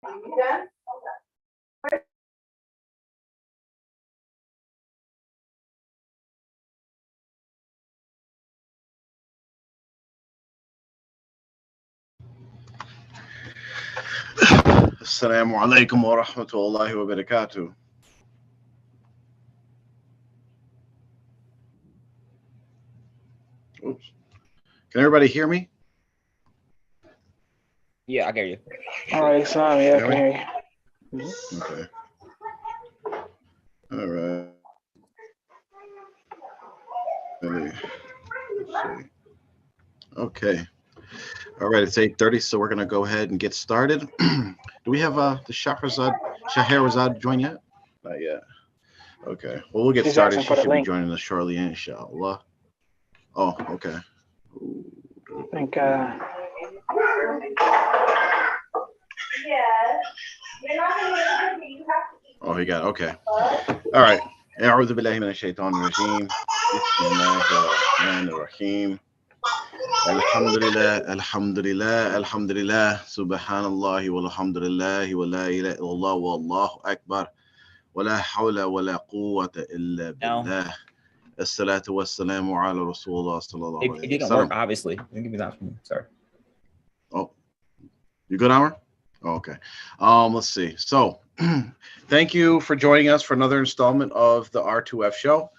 You done? Assalamu alaikum wa rahmatullahi wa barakatuh. Oops. Can everybody hear me? Yeah, I get you. All right, Sam, yeah, I Hear can me? hear you. Okay. All right. Let's see. Okay. All right. It's 8:30, so we're gonna go ahead and get started. Do we have the Shaherazad join yet? Not yet. Okay. Well, we'll get She's started. asking She for the should be link. joining us shortly, inshallah. Oh, okay. I think Yes. You're not gonna get it. You have to eat. Oh, he got it. Okay. All right. أعوذ بالله من الشيطان الرجيم. بسم الله الرحمن الرحيم. الحمد لله الحمد لله الحمد لله سبحان الله والحمد لله ولا إله إلا الله والله أكبر ولا حول ولا قوة إلا Now, بالله الصلاة والسلام على رسول الله صلى الله it عليه didn't work, وسلم. obviously. Give me that from sorry. Oh, you good, Amr? Oh, okay. Let's see. So, thank you for joining us for another installment of the R2F show.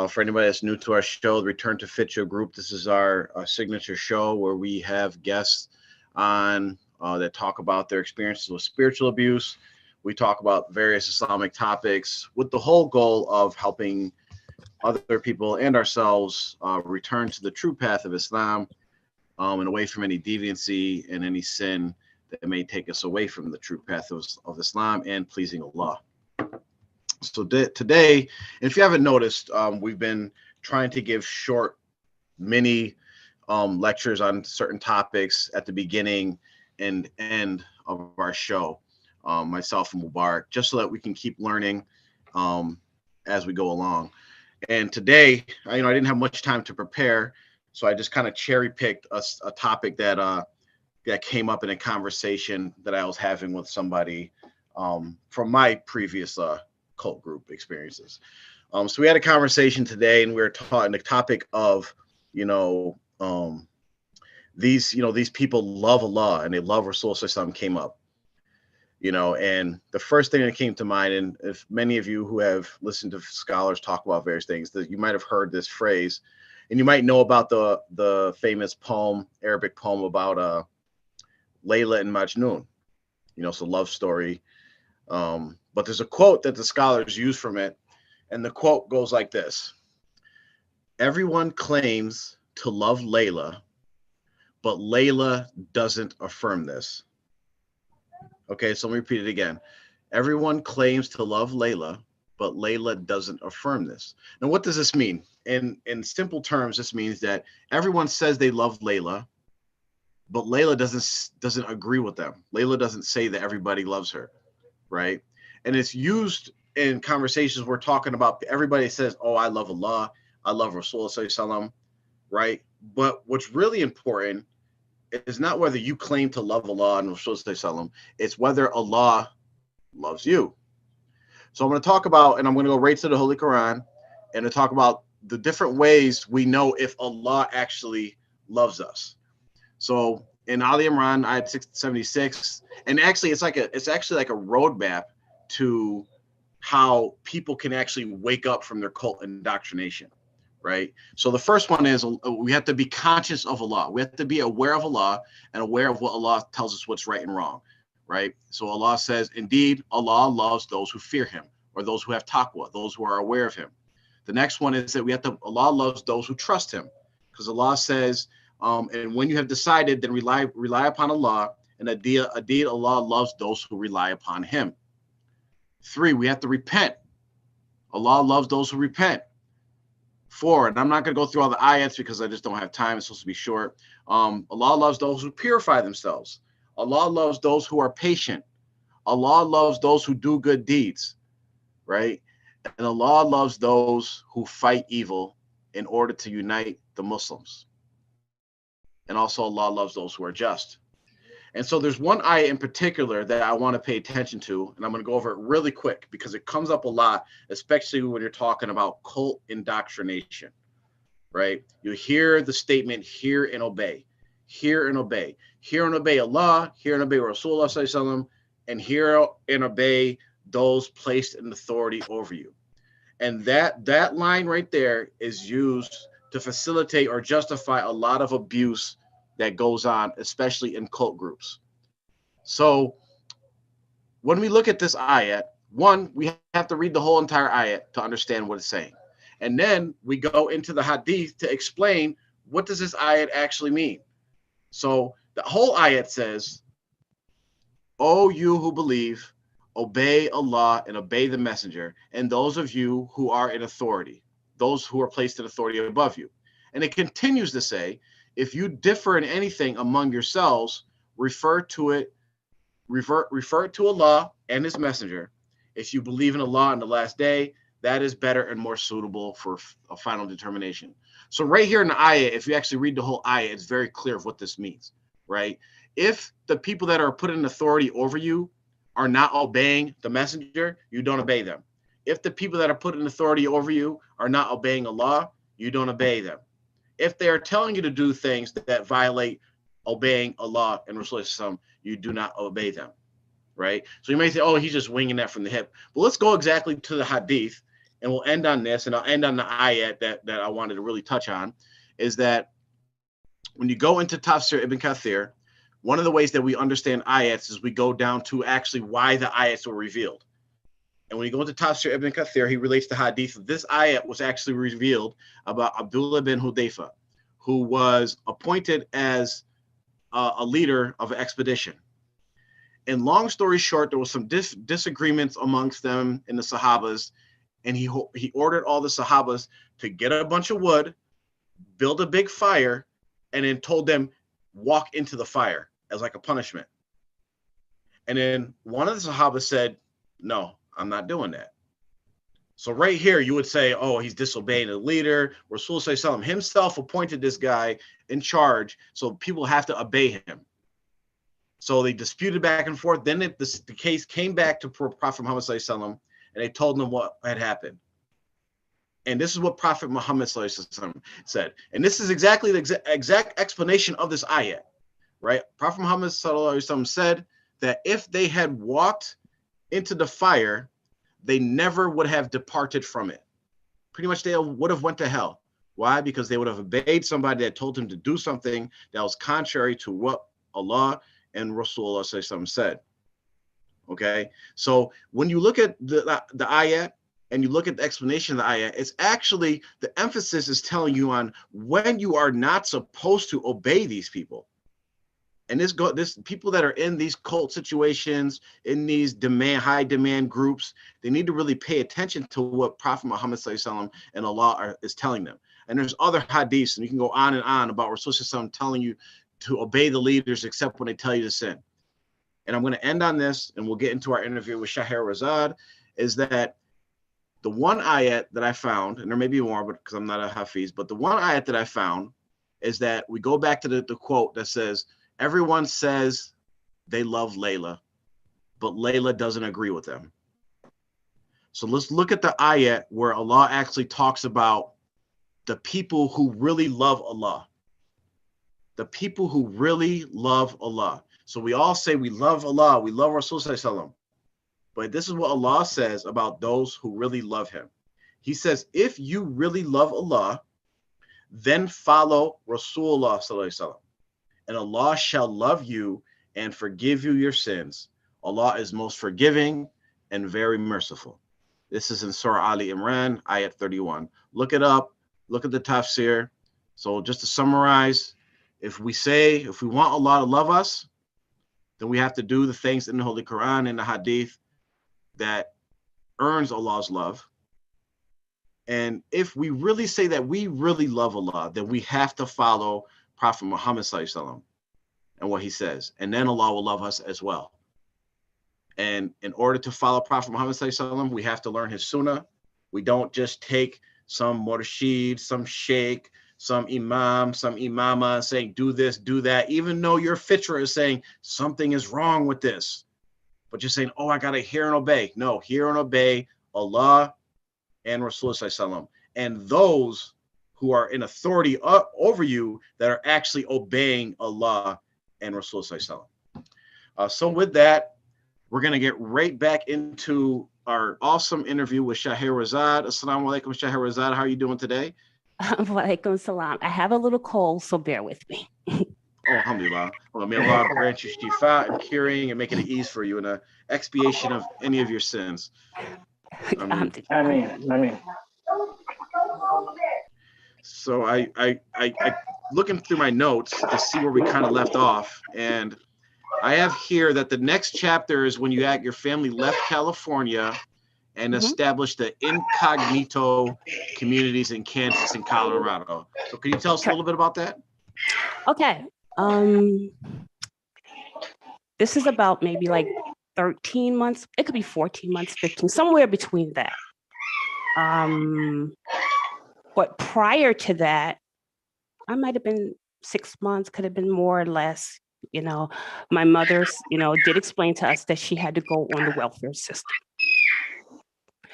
For anybody that's new to our show, the Return to Fitrah group, this is our signature show where we have guests on that talk about their experiences with spiritual abuse. We talk about various Islamic topics with the whole goal of helping other people and ourselves return to the true path of Islam and away from any deviancy and any sin that may take us away from the true path of Islam and pleasing Allah. So today, if you haven't noticed, we've been trying to give short mini lectures on certain topics at the beginning and end of our show, myself and Mubarak, just so that we can keep learning as we go along. And today, I didn't have much time to prepare, so I just kind of cherry picked a topic that came up in a conversation that I was having with somebody from my previous cult group experiences. So we had a conversation today, and we were talking the topic of, these people love Allah and they love Rasul Sallallahu came up, and the first thing that came to mind, and if many of you who have listened to scholars talk about various things, that you might have heard this phrase, and you might know about the famous poem, Arabic poem about Layla and Majnun, it's a love story. But there's a quote that the scholars use from it, and the quote goes like this: everyone claims to love Layla, but Layla doesn't affirm this. Okay, so let me repeat it again. Everyone claims to love Layla, but Layla doesn't affirm this. Now, what does this mean? In simple terms, this means that everyone says they love Layla, but Layla doesn't agree with them. Layla doesn't say that everybody loves her, right? And it's used in conversations we're talking about. Everybody says, "Oh, I love Allah, I love Rasul Sallallahu," right? But what's really important is not whether you claim to love Allah and Rasul Sallallahu, it's whether Allah loves you. So I'm going to talk about, and I'm going to go right to the Holy Quran, and to talk about the different ways we know if Allah actually loves us. So in Ali Imran, ayat 676, and actually it's actually like a roadmap to how people can actually wake up from their cult indoctrination, right? So the first one is we have to be conscious of Allah. We have to be aware of Allah and aware of what Allah tells us what's right and wrong, right? So Allah says, indeed, Allah loves those who fear him, or those who have taqwa, those who are aware of him. The next one is that Allah loves those who trust him, because Allah says, and when you have decided, then rely upon Allah, and indeed Allah loves those who rely upon him. 3, we have to repent. Allah loves those who repent. 4, and I'm not going to go through all the ayats because I just don't have time. It's supposed to be short. Allah loves those who purify themselves. Allah loves those who are patient. Allah loves those who do good deeds, right? And Allah loves those who fight evil in order to unite the Muslims. And also Allah loves those who are just. And so there's one ayat in particular that I want to pay attention to, and I'm going to go over it really quick because it comes up a lot, especially when you're talking about cult indoctrination, right? You hear the statement, hear and obey, hear and obey, hear and obey Allah, hear and obey Rasulullah sallallahu alaihi wasallam, and hear and obey those placed in authority over you. And that line right there is used to facilitate or justify a lot of abuse that goes on, especially in cult groups. So when we look at this ayat, one, we have to read the whole entire ayat to understand what it's saying. And then we go into the hadith to explain what does this ayat actually mean. So the whole ayat says, "O you who believe, obey Allah and obey the messenger, and those of you who are in authority, those who are placed in authority above you." And it continues to say, if you differ in anything among yourselves, refer to Allah and his messenger. If you believe in Allah and the last day, that is better and more suitable for a final determination. So right here in the ayah, if you actually read the whole ayah, it's very clear of what this means, right? If the people that are put in authority over you are not obeying the messenger, you don't obey them. If the people that are put in authority over you are not obeying Allah, you don't obey them. If they are telling you to do things that violate obeying Allah and Rasulullah, you do not obey them, right? So you may say, oh, he's just winging that from the hip. But let's go exactly to the hadith, and we'll end on this, and I'll end on the ayat that I wanted to really touch on, is that when you go into Tafsir Ibn Kathir, one of the ways that we understand ayats is we go down to actually why the ayats were revealed. And when you go into Tafsir Ibn Kathir, he relates the hadith of this ayat was actually revealed about Abdullah bin Hudayfa, who was appointed as a leader of an expedition. And long story short, there was some disagreements amongst them in the Sahabas, and he ordered all the Sahabas to get a bunch of wood, build a big fire, and then told them, walk into the fire as like a punishment. And then one of the Sahabas said, no, I'm not doing that. So right here, you would say, oh, he's disobeying the leader. Rasulullah himself appointed this guy in charge, so people have to obey him. So they disputed back and forth. Then the case came back to Prophet Muhammad and they told him what had happened. And this is what Prophet Muhammad said. And this is exactly the exact explanation of this ayat, right? Prophet Muhammad said that if they had walked into the fire, they never would have departed from it. Pretty much they would have went to hell. Why? Because they would have obeyed somebody that told him to do something that was contrary to what Allah and Rasulullah said. Okay, so when you look at the ayat and you look at the explanation of the ayat, it's actually the emphasis is telling you on when you are not supposed to obey these people. And this people that are in these cult situations, in these high demand groups, they need to really pay attention to what Prophet Muhammad and Allah is telling them. And there's other hadiths, and you can go on and on about Rasulullah telling you to obey the leaders except when they tell you to sin. And I'm going to end on this, and we'll get into our interview with Shaherazad, is that the one ayat that I found, and there may be more, but because I'm not a Hafiz, but the one ayat that I found is that we go back to the quote that says, everyone says they love Layla, but Layla doesn't agree with them. So let's look at the ayat where Allah actually talks about the people who really love Allah. The people who really love Allah. So we all say we love Allah, we love Rasulullah, but this is what Allah says about those who really love him. He says, if you really love Allah, then follow Rasulullah, and Allah shall love you and forgive you your sins. Allah is most forgiving and very merciful. This is in Surah Ali Imran, ayat 31. Look it up, look at the tafsir. So just to summarize, if we want Allah to love us, then we have to do the things in the Holy Quran and the Hadith that earns Allah's love. And if we really say that we really love Allah, then we have to follow Prophet Muhammad and what he says. And then Allah will love us as well. And in order to follow Prophet Muhammad we have to learn his sunnah. We don't just take some murshid, some sheikh, some imam, some imama saying, do this, do that, even though your fitrah is saying something is wrong with this. But you're saying, oh, I got to hear and obey. No, hear and obey Allah and Rasulullah, and those who are in authority over you that are actually obeying Allah and Rasulullah. So with that, we're going to get right back into our awesome interview with Shaherazad. Assalamu alaikum, Shaherazad. How are you doing today? Walaikum salam. I have a little cold, so bear with me. Oh, alhamdulillah. Well, may Allah grant you shifa and curing and making it ease for you in an expiation of any of your sins. I mean. So I looking through my notes to see where we kind of left off, and I have here that the next chapter is when your family left California and established the incognito communities in Kansas and Colorado. So can you tell us a little bit about that? Okay. This is about maybe like 13 months. It could be 14 months, 15, somewhere between that. But prior to that, I might have been 6 months, could have been more or less. My mother, did explain to us that she had to go on the welfare system.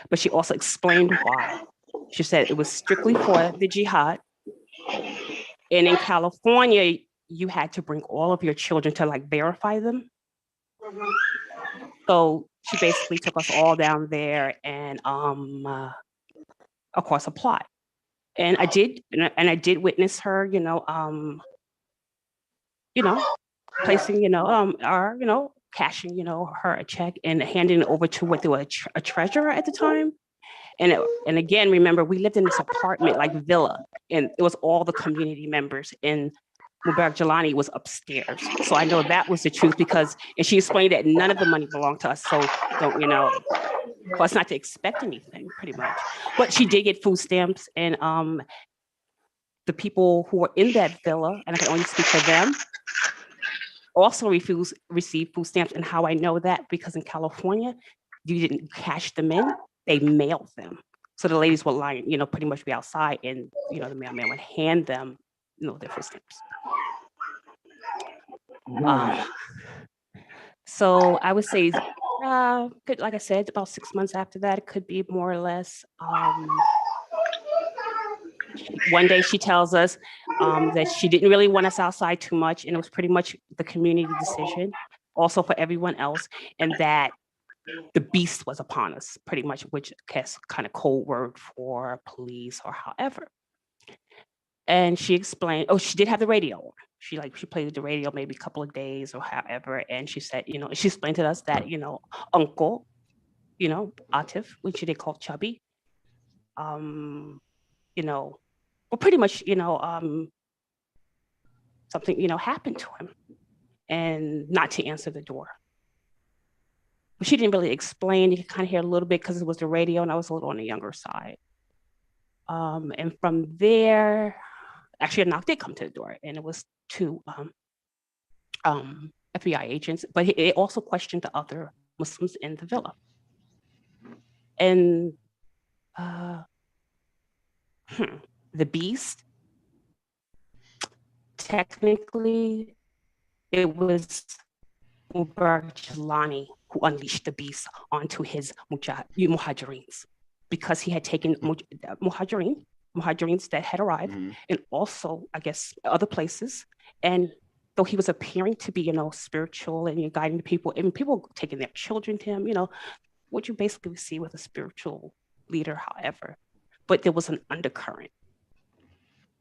But she also explained why. She said it was strictly for the jihad. And in California, you had to bring all of your children to verify them. So she basically took us all down there and, of course, applied. And I did witness her, placing, cashing, her a check and handing it over to what they were a treasurer at the time. And again, remember, we lived in this apartment, villa, and it was all the community members, and Mubarak Jelani was upstairs. So I know that was the truth and she explained that none of the money belonged to us. So don't, for us not to expect anything, pretty much. But she did get food stamps, and the people who were in that villa, and I can only speak for them, also received food stamps. And how I know that, because in California, you didn't cash them in, they mailed them. So the ladies would pretty much be outside, and the mailman would hand them, their food stamps. So I would say, like I said, about 6 months after that, it could be more or less. One day she tells us that she didn't really want us outside too much, and it was pretty much the community decision, also for everyone else, and that the beast was upon us, pretty much, which is kind of code word for police or however. And she explained, she did have the radio on. She played the radio maybe a couple of days or however, and she said, she explained to us that, uncle, Atif, which they call Chubby, well, pretty much, something, happened to him, and not to answer the door. But she didn't really explain. You could kind of hear a little bit because it was the radio, and I was a little on the younger side. And from there, actually a knock did come to the door, and it was two FBI agents, but they also questioned the other Muslims in the villa. And the beast, technically, it was Mubarak Jelani who unleashed the beast onto his muhajireens, because he had taken muhajireens that had arrived, and also, I guess, other places. And though he was appearing to be, spiritual and guiding the people, and people taking their children to him, what you basically see with a spiritual leader, however. But there was an undercurrent.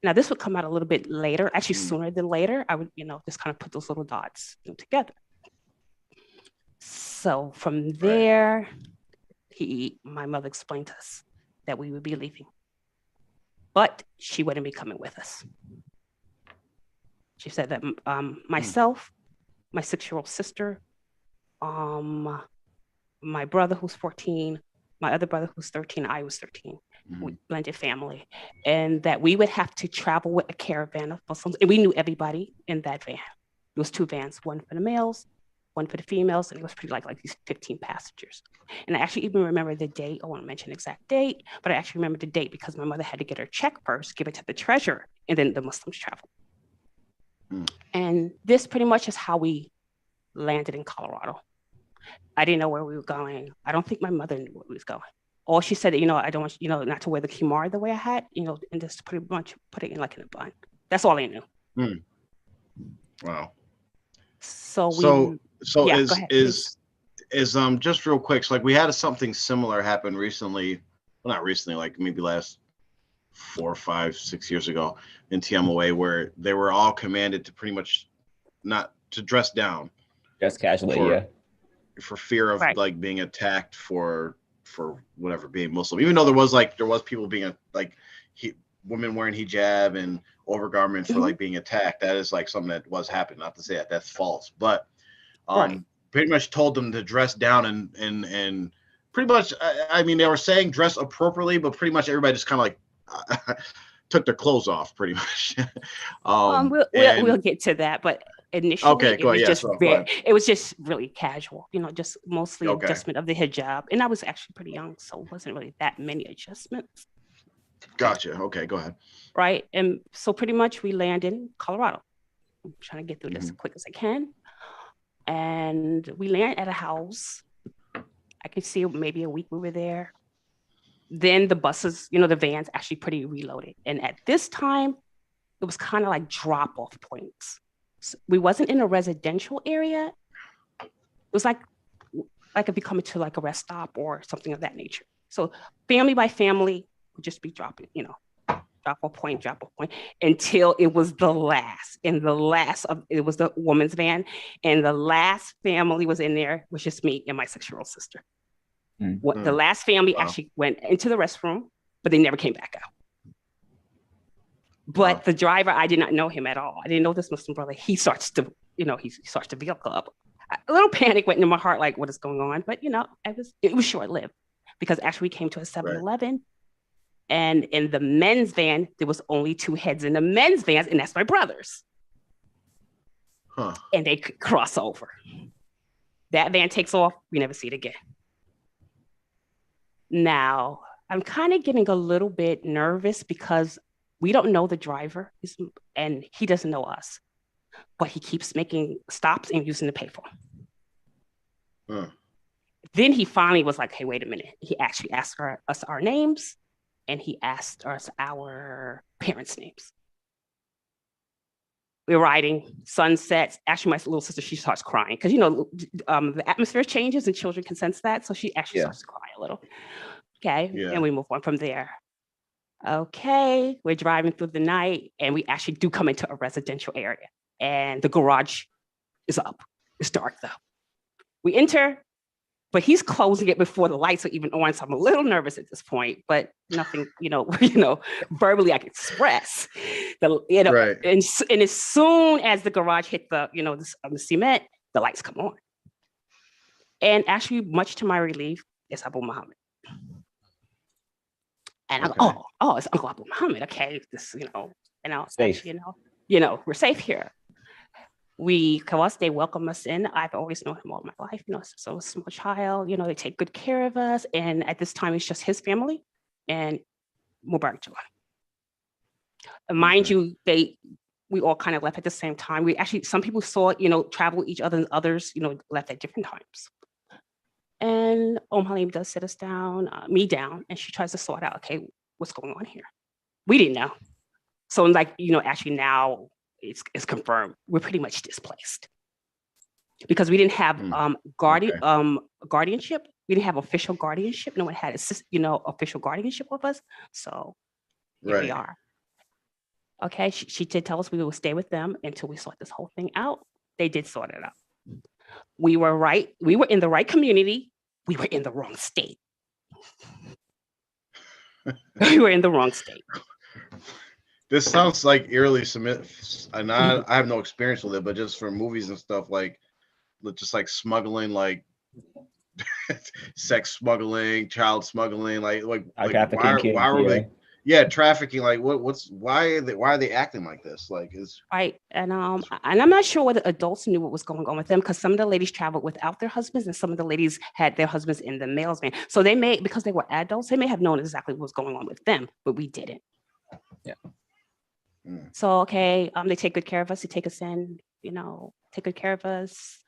Now, this would come out a little bit later, actually sooner than later. I would, just kind of put those little dots together. So from there, my mother explained to us that we would be leaving, but she wouldn't be coming with us. She said that myself, my 6-year-old sister, my brother who's 14, my other brother who's 13, I was 13, we blended family, and that we would have to travel with a caravan of Muslims, and we knew everybody in that van. It was 2 vans, one for the males, one for the females, and it was pretty like these 15 passengers. And I actually even remember the date. I won't mention the exact date, but I actually remember the date because my mother had to get her check first, give it to the treasurer, and then the Muslims traveled. And this pretty much is how we landed in Colorado. I didn't know where we were going. I don't think my mother knew where we was going. All she said, I don't want, not to wear the kimar the way I had, and just pretty much put it in like in a bun. That's all I knew. Wow. So yeah, just real quick. So like we had something similar happen recently. Well, not recently, like maybe last 4, 5, 6 years ago in TMOA, where they were all commanded to pretty much not to dress down. Just casually, for fear of like being attacked for whatever, being Muslim, even though there was people being women wearing hijab and overgarment for like being attacked. That is like something that was happening. Not to say that that's false, but pretty much told them to dress down and pretty much, I mean, they were saying dress appropriately, but pretty much everybody just kind of like took their clothes off pretty much. We'll get to that, but initially it was just really casual, just mostly adjustment of the hijab, and I was actually pretty young, so it wasn't really that many adjustments. Gotcha. Okay, go ahead. Right, and so pretty much we land in Colorado. I'm trying to get through this as quick as I can, and we land at a house. I could see maybe a week we were there. Then the buses, the vans actually pretty reloaded, and at this time it was kind of like drop-off points. So we wasn't in a residential area. It was like if you come into like a rest stop or something of that nature. So family by family would just be dropping, drop a point until it was the last. And it was the woman's van. And the last family was in there, was just me and my 6-year-old sister. The last family actually went into the restroom, but they never came back out. But the driver, I did not know him at all. I didn't know this Muslim brother. He starts to vehicle up. A little panic went into my heart, like, what is going on? But, it was short-lived, because actually we came to a 7-Eleven, and in the men's van, there was only 2 heads in the men's vans, and that's my brothers. And they could cross over. That van takes off. We never see it again. Now, I'm kind of getting a little bit nervous because we don't know the driver, and he doesn't know us, but he keeps making stops and using the payphone. Then he finally was like, hey, wait a minute. He actually asked us our names, and he asked us our parents' names. We're riding, sun sets. Actually, my little sister, she starts crying because, the atmosphere changes and children can sense that. So she actually starts to cry a little. Okay, and we move on from there. Okay, we're driving through the night, and we actually do come into a residential area, and the garage is up. It's dark though. We enter, but he's closing it before the lights are even on, so I'm a little nervous at this point, but nothing, verbally I can express. And as soon as the garage hit the, the cement, the lights come on. And actually, much to my relief, it's Abu Muhammad. And I'm like, oh, it's Uncle Abu Muhammad. Okay, this, safe. We're safe here. They welcome us in. I've always known him all my life, so a small child, they take good care of us. And at this time, it's just his family and Mubarak July. Mind you, we all kind of left at the same time. We actually, some people saw, travel each other, and others, left at different times. And Halim does sit us down, me down, and she tries to sort out, okay, what's going on here? We didn't know. So actually now it's confirmed. We're pretty much displaced because we didn't have guardianship. We didn't have official guardianship. No one had official guardianship with us. So here we are. Okay, she did tell us we would stay with them until we sort this whole thing out. They did sort it out. We were right. We were in the right community. We were in the wrong state. We were in the wrong state. This sounds like eerily and I have no experience with it, but just from movies and stuff, just like smuggling, like sex smuggling, child smuggling, why were they? Yeah, trafficking. Like, why are they acting like this? Like, is right. And I'm not sure whether adults knew what was going on with them, because some of the ladies traveled without their husbands, and some of the ladies had their husbands in the male's van. So they may, because they were adults, they may have known exactly what was going on with them, but we didn't. Yeah. So okay, they take good care of us. They take us in, take good care of us.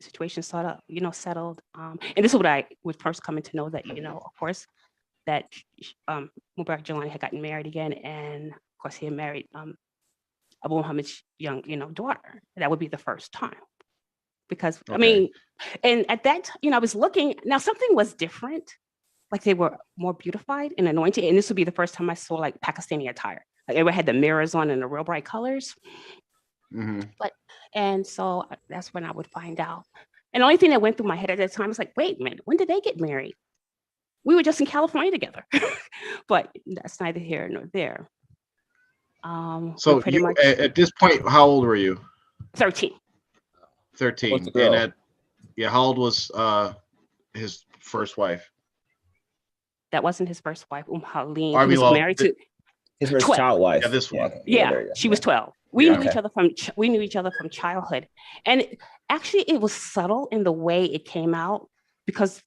Situation sort of, settled. And this is what I was first coming to know that, of course, that Mubarak Jelani had gotten married again, and of course he had married Abu Muhammad's young, daughter. That would be the first time, because I mean, and at that, I was looking. Now something was different, like they were more beautified and anointed, and this would be the first time I saw like Pakistani attire. Like everyone had the mirrors on and the real bright colors. And so that's when I would find out. And the only thing that went through my head at that time was like, wait a minute, when did they get married? We were just in California together. But that's neither here nor there. So pretty much at this point, how old were you? 13. 13. And how old was his first wife? That wasn't his first wife, Halim. He was married to his first 12. child wife. Yeah, this one. Yeah, she was 12. We knew each other from childhood, and actually, it was subtle in the way it came out, because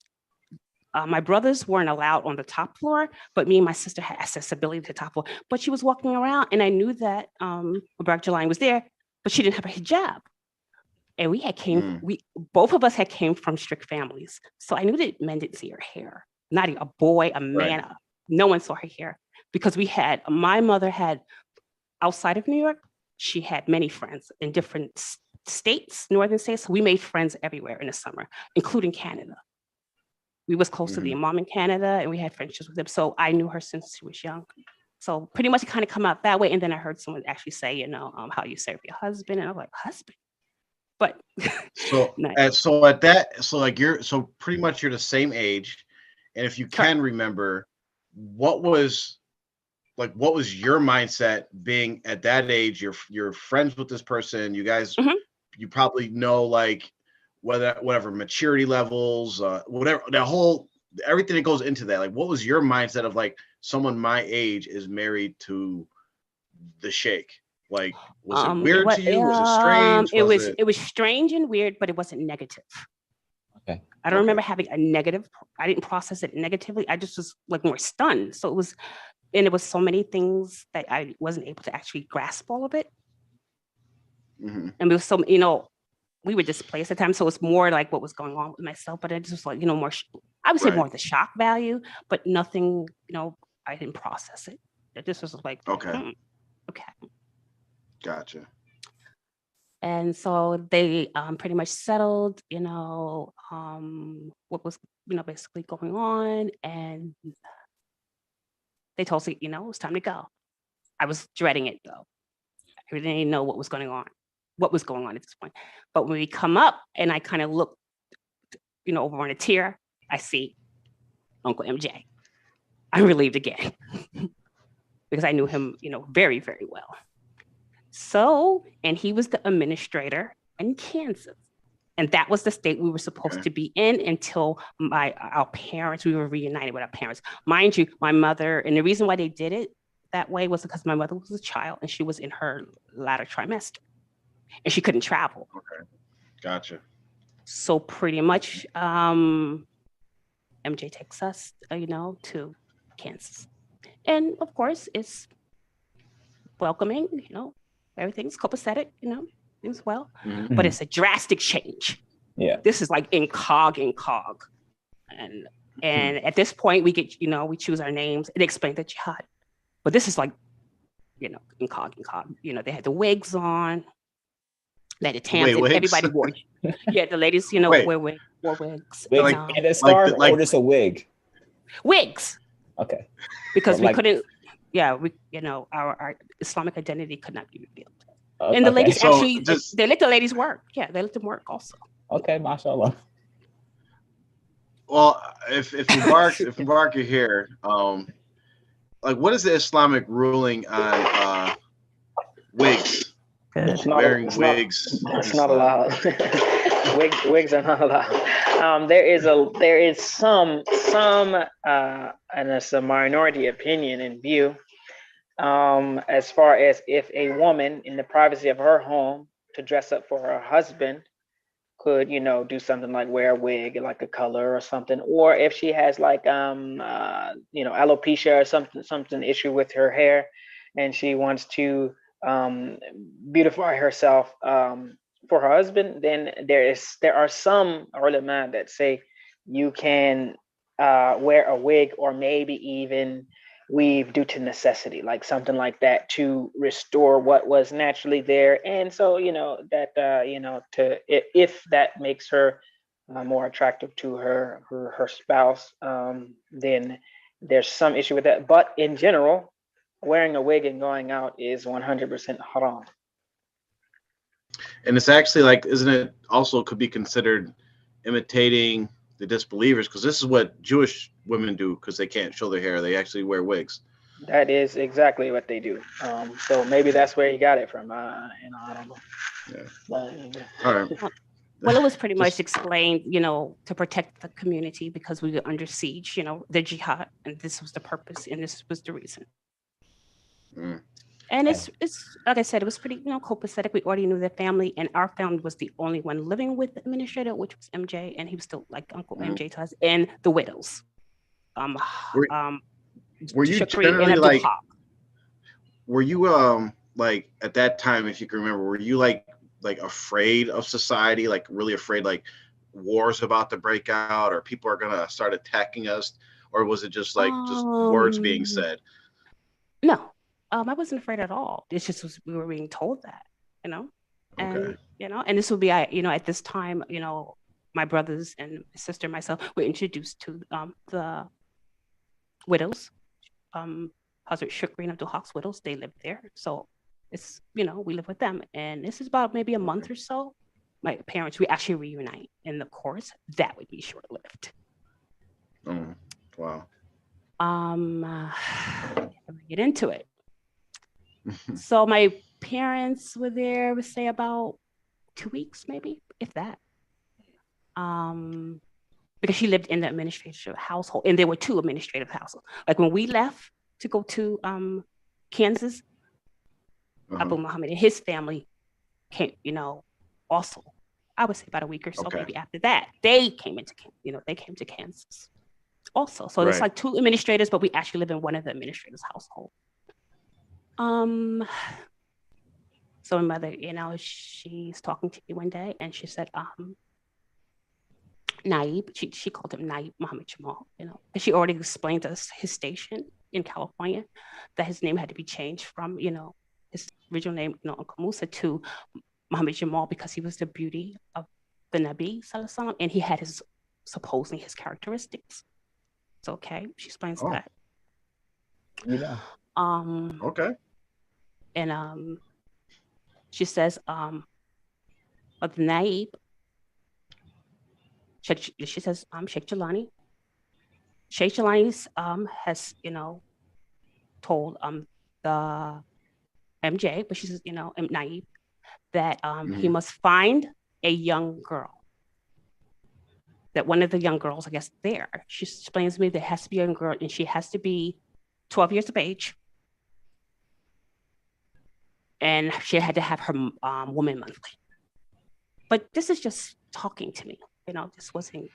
my brothers weren't allowed on the top floor, but me and my sister had accessibility to the top floor. But she was walking around, and I knew that Mubarak Jelani was there, but she didn't have a hijab. And we both of us had came from strict families, so I knew that men didn't see her hair. Not a boy, a man, no one saw her hair, because my mother had, outside of New York, she had many friends in different states, northern states. So we made friends everywhere in the summer, including Canada. We was close to the imam in Canada, and we had friendships with them. So I knew her since she was young. So pretty much it kind of come out that way. And then I heard someone actually say, how you serve your husband, and I'm like, husband. But so pretty much you're the same age, and if you can remember, what was your mindset being at that age? You're friends with this person. You guys, you probably know like whatever maturity levels, whatever everything that goes into that. Like, what was your mindset of like someone my age is married to the sheikh? Like, was it weird to you? Was it strange? It was strange and weird, but it wasn't negative. Okay. I don't remember having a negative. I didn't process it negatively. I just was like more stunned. So it was so many things that I wasn't able to actually grasp all of it. And it was so, we were displaced at the time. So it's more like what was going on with myself, but it just was like, more, I would say more of the shock value, but nothing, I didn't process it. It just was like, okay. Gotcha. And so they pretty much settled, what was, basically going on. And they told us, it was time to go. I was dreading it though. I didn't even know what was going on at this point. But when we come up and I kind of look, over on a tier, I see Uncle MJ. I'm relieved again because I knew him, very, very well. So, and he was the administrator in Kansas. And that was the state we were supposed to be in until our parents, we were reunited with our parents. Mind you, my mother, and the reason why they did it that way was because my mother was a child and she was in her latter trimester and she couldn't travel. Okay, gotcha. So pretty much MJ takes us, to Kansas. And of course, it's welcoming, everything's copacetic, as well, but it's a drastic change. Yeah. This is like incog. And at this point we get, we choose our names and explain the jihad. But this is like, incog. They had the wigs on, they had the tams, and everybody wore. Yeah, the ladies, wore wigs. And a scarf or just a wig? Wigs. Okay. Because we couldn't, our Islamic identity could not be revealed. And the ladies actually, they let the ladies work. Yeah, they let them work also. Okay, mashallah. Well, if Mubarak, you're here, like, what is the Islamic ruling on wigs? It's wearing wigs? It's not allowed. Wigs are not allowed. There is some, and it's a minority opinion and view, as far as if a woman in the privacy of her home to dress up for her husband could, do something like wear a wig, like a color or something, or if she has like, alopecia or something issue with her hair, and she wants to beautify herself for her husband, then there are some ulama that say you can wear a wig or maybe even weave due to necessity, like something like that, to restore what was naturally there. And so, if that makes her more attractive to her spouse, then there's some issue with that. But in general, wearing a wig and going out is 100% haram. And it's actually like, isn't it also could be considered imitating the disbelievers? Because this is what Jewish women do because they can't show their hair. They actually wear wigs. That is exactly what they do. So maybe that's where he got it from. I don't know. Yeah. All right. Well, it was pretty much explained, to protect the community because we were under siege, the jihad, and this was the purpose, and this was the reason. Mm. And it's like I said, it was pretty, copacetic. We already knew their family, and our family was the only one living with the administrator, which was MJ, and he was still like Uncle MJ to us, and the widows. Were you generally like? Were you like at that time, if you can remember, were you like afraid of society, like really afraid, like wars about to break out, or people are gonna start attacking us, or was it just like just words being said? No. I wasn't afraid at all. It's just we were being told that, and Okay. And this would be, at this time, my brothers and sister and myself were introduced to the widows, Hazrat Shukri and Abdul Haq's widows. They lived there, so it's we live with them, and this is about maybe a month or so. My parents, we actually reunite, and of course that would be short lived. Oh, wow. Get into it. So my parents were there, we say about 2 weeks, maybe, if that. Because she lived in the administrative household, and there were 2 administrative households. Like when we left to go to Kansas, Abu Muhammad and his family came, also. I would say about a week or so, maybe after that, they came to Kansas also. So It's like 2 administrators, but we actually live in one of the administrators' household. So my mother, she's talking to me one day, and she said, Naib, she called him Naib Muhammad Jamal, because she already explained to us his station in California, that his name had to be changed from, his original name, Uncle Musa, to Muhammad Jamal, because he was the beauty of the Nabi Sallallahu Alaihi Wasallam, and he had supposedly his characteristics. It's okay. She explains that. Okay. And she says, of Naib, she says, Sheikh Jelani. Sheikh Jelani has, told the MJ, but she says, Naib, that he must find a young girl. That one of the young girls, I guess, there. She explains to me there has to be a young girl, and she has to be 12 years of age. And she had to have her woman monthly. But this is just talking to me. This wasn't,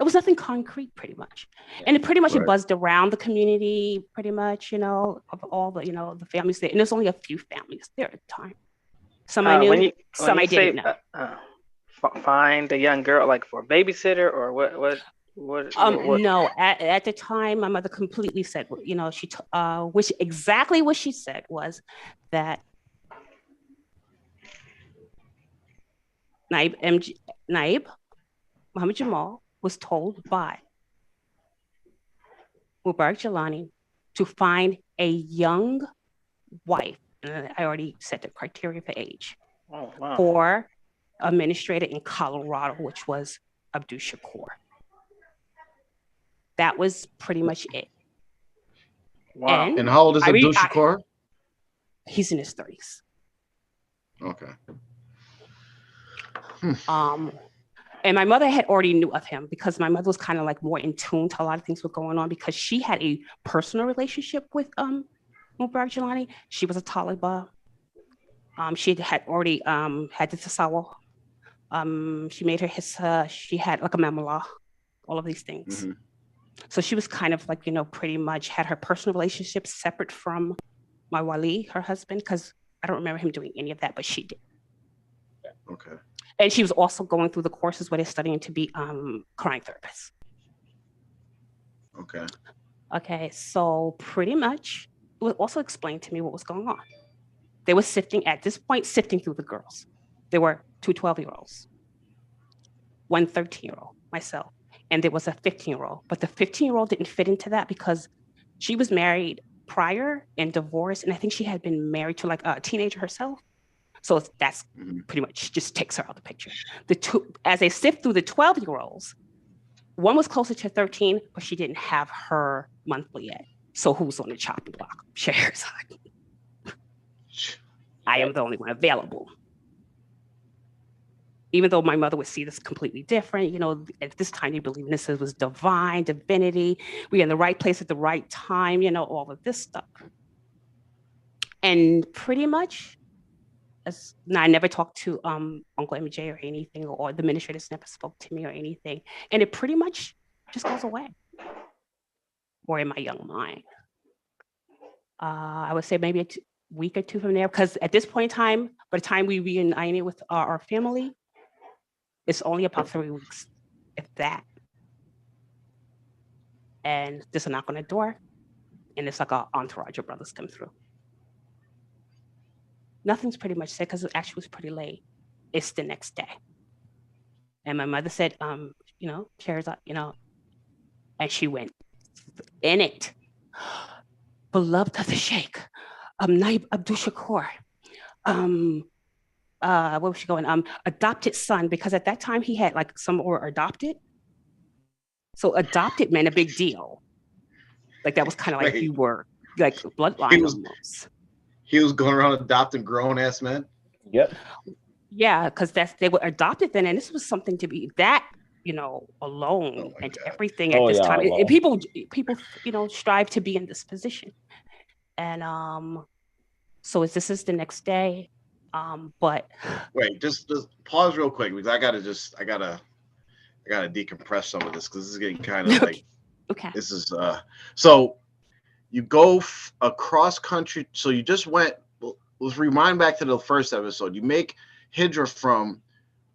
it was nothing concrete, pretty much. And it pretty much it buzzed around the community, pretty much, of all the, the families there. And there's only a few families there at the time. Some I knew, some I didn't know. Find a young girl, like for a babysitter, or what? No, at the time, my mother completely said, exactly what she said was that Naib Muhammad Jamal was told by Mubarak Jelani to find a young wife. And I already set the criteria for age. Oh, wow. For administrator in Colorado, which was Abdul Shakur. That was pretty much it. Wow. And how old is Abdul Shakur? He's in his 30s. Okay. And my mother had already knew of him because my mother was kind of like more in tune to a lot of things that were going on because she had a personal relationship with Mubarak Jelani. She was a Taliban. She had already had the tasawwuf. She made her his. She had like a memoir, all of these things. So she was kind of like, pretty much had her personal relationship separate from my wali, her husband, because I don't remember him doing any of that, but she did. Okay. And she was also going through the courses where they're studying to be crying therapists. Okay. Okay, so pretty much it was also explained to me what was going on. They were sifting through the girls. There were two 12-year-olds, one 13-year-old, myself, and there was a 15-year-old. But the 15-year-old didn't fit into that because she was married prior and divorced, and I think she had been married to like a teenager herself. So that's pretty much just takes her out of the picture. As they sift through the 12-year-olds, one was closer to 13, but she didn't have her monthly yet. So who's on the chopping block? Shaherazad. I am the only one available. Even though my mother would see this completely different, at this time, they believe this was divine, divinity. We're in the right place at the right time, all of this stuff. And pretty much, I never talked to Uncle MJ or anything, or the administrators never spoke to me or anything. And it pretty much just goes away. Or in my young mind. I would say maybe a week or two from there, because at this point in time, by the time we reunited with our family, it's only about 3 weeks, if that. And just a knock on the door, and it's like our entourage of brothers come through. Nothing's pretty much said because it actually was pretty late. It's the next day. And my mother said, Shaherazad, and she went in it. Beloved of the Sheikh, Naib Abdul Shakur, where was she going? Adopted son, because at that time he had like some were adopted. So adopted meant a big deal. Like that was kind of like you were like bloodline almost. He was going around adopting grown ass men. Yep. Yeah, because they were adopted then, and this was something to be that alone and everything at this time. And people strive to be in this position, and so this is the next day, but wait, just pause real quick because I gotta decompress some of this because this is getting kind of like okay. This is so you go across country. So you just went. Let's rewind back to the first episode. You make hijra from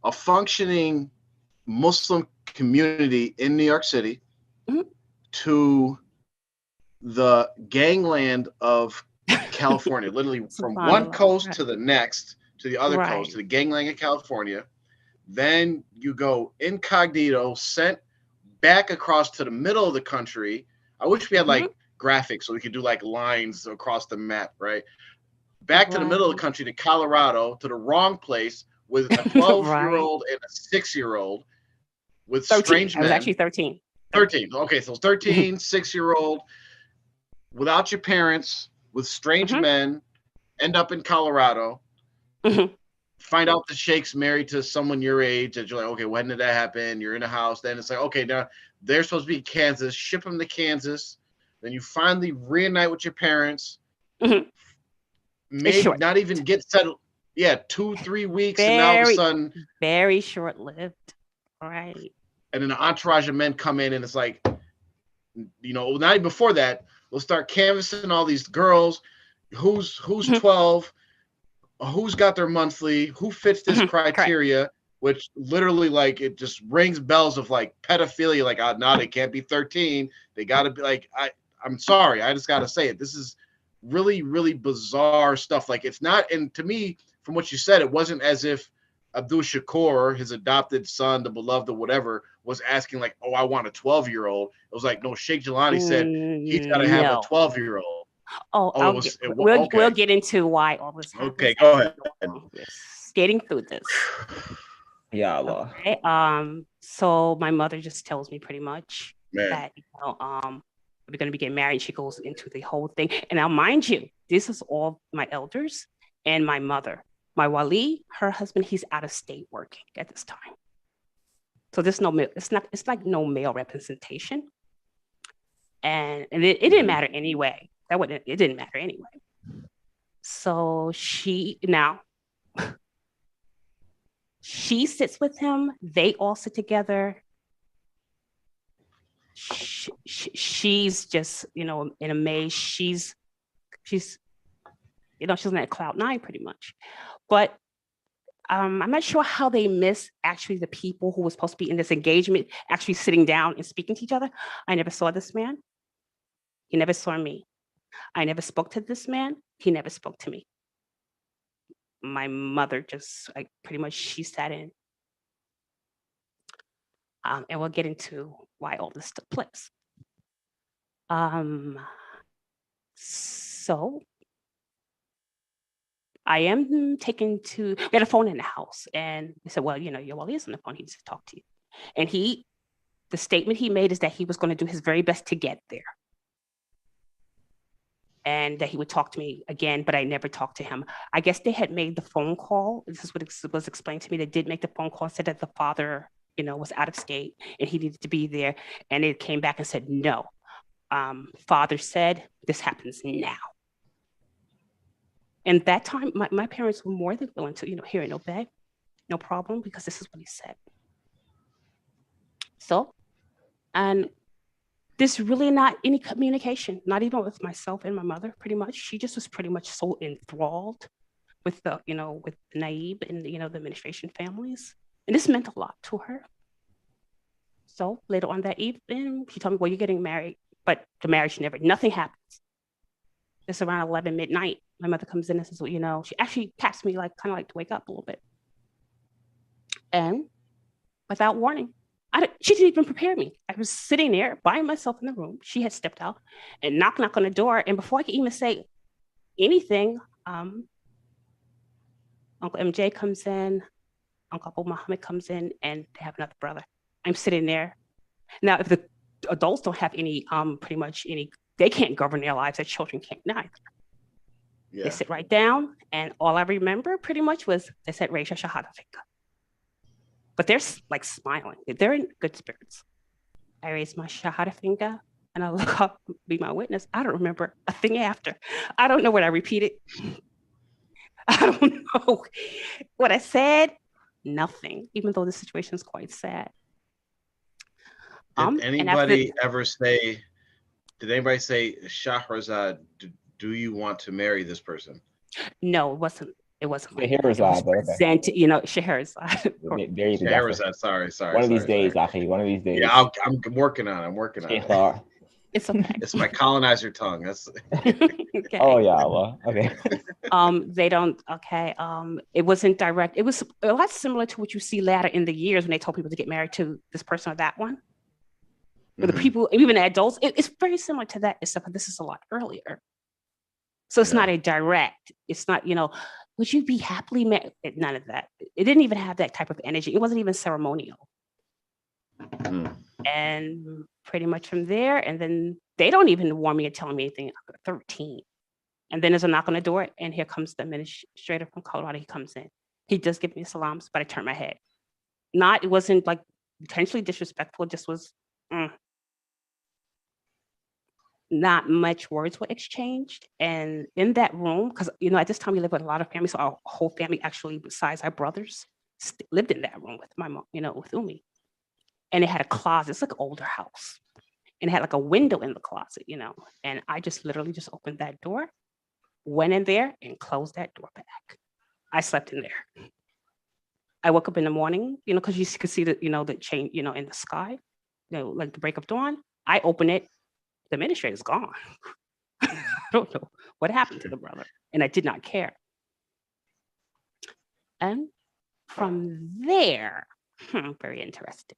a functioning Muslim community in New York City to the gangland of California, literally from one coast to the next, to the other coast, to the gangland of California. Then you go incognito, sent back across to the middle of the country. I wish we had like graphics so we could do like lines across the map, right? Back to the middle of the country, to Colorado, to the wrong place with a 12-year-old and a 6-year-old with 13. strange men. I was actually 13. 13. Okay, so 13, 6-year-old, without your parents, with strange men, end up in Colorado, find out the Sheikh's married to someone your age, and you're like, okay, when did that happen? You're in a house. Then it's like, okay, now they're supposed to be in Kansas. Ship them to Kansas. Then you finally reunite with your parents. Maybe not even get settled. Yeah, 2-3 weeks, and now all of a sudden, very short-lived. Right. And then the entourage of men come in, and it's like, not even before that, we'll start canvassing all these girls. Who's 12? Who's got their monthly? Who fits this criteria? Which literally, like, it just rings bells of like pedophilia. Like, no, they can't be 13. They got to be like, I'm sorry, I just got to say it. This is really, really bizarre stuff. Like, it's not, and to me, from what you said, it wasn't as if Abdul Shakur, his adopted son, the beloved or whatever, was asking like, oh, I want a 12-year-old. It was like, no, Sheikh Jelani said he's got to have a 12-year-old. We'll get into why all this happens. Okay, go ahead. Skating through this. Yeah, Allah. Okay. So my mother just tells me pretty much that we're going to be getting married. She goes into the whole thing. And now, mind you, this is all my elders and my mother. My wali, her husband, he's out of state working at this time. So there's no, it's like no male representation. And it didn't matter anyway. It didn't matter anyway. So she sits with him. They all sit together. She's just, in a maze. She's she's in that cloud nine pretty much. But I'm not sure how they miss actually the people who were supposed to be in this engagement actually sitting down and speaking to each other. I never saw this man. He never saw me. I never spoke to this man. He never spoke to me. My mother just pretty much she sat in. And we'll get into why all this took place. So I am taken to, we had a phone in the house, and they said, well, your wali is on the phone, he needs to talk to you. And the statement he made is that he was going to do his very best to get there. And that he would talk to me again, but I never talked to him. I guess they had made the phone call. This is what was explained to me. They did make the phone call, said that the father, was out of state and he needed to be there. And it came back and said, no. Father said, this happens now. And that time, my parents were more than willing to, hear and obey. No problem, because this is what he said. So, and there's really not any communication, not even with myself and my mother, pretty much. She just was pretty much so enthralled with the, with Naib and, the administration families. And this meant a lot to her. So later on that evening, she told me, well, you're getting married, but the marriage nothing happens. It's around 11 midnight. My mother comes in and says, well, she actually taps me kind of to wake up a little bit. And without warning, she didn't even prepare me. I was sitting there by myself in the room. She had stepped out and knock on the door. And before I could even say anything, Uncle MJ comes in, Uncle Abu Muhammad comes in, and they have another brother. I'm sitting there. Now, if the adults don't have any, pretty much any, they can't govern their lives, their children can't neither. Yeah. They sit right down, and all I remember pretty much was they said, raise your shahada finger. But they're smiling. They're in good spirits. I raised my shahada finger, and I look up, be my witness. I don't remember a thing after. I don't know what I repeated. I don't know what I said. Nothing, even though the situation is quite sad. Did anybody ever say, Shaherazad, do you want to marry this person? No, it wasn't. It wasn't. Shaherazad, but okay. Shaherazad. There you go. Shaherazad, sorry. One of these days, Achi, one of these days. Yeah, I'm working on it. It's okay. It's my colonizer tongue. That's okay. Oh yeah, Allah. Okay. They don't. Okay. It wasn't direct. It was a lot similar to what you see later in the years when they told people to get married to this person or that one. But the people, even the adults, it's very similar to that, except for this is a lot earlier. So it's not a direct. It's not, would you be happily married? None of that. It didn't even have that type of energy. It wasn't even ceremonial. And pretty much from there, and then they don't even warn me or tell me anything. I'm 13. And then there's a knock on the door, and here comes the administrator from Colorado. He comes in. He does give me salams, but I turn my head. It wasn't potentially disrespectful. It just was, not much words were exchanged. And in that room, because, at this time we lived with a lot of families, so our whole family actually, besides our brothers, lived in that room with my mom, with Umi. And it had a closet. It's like an older house. And it had a window in the closet, and I just literally just opened that door, went in there and closed that door back. I slept in there. I woke up in the morning, because you could see the, the change, in the sky, like the break of dawn. I open it. The administrator's gone. I don't know what happened to the brother, and I did not care. And from there, very interesting.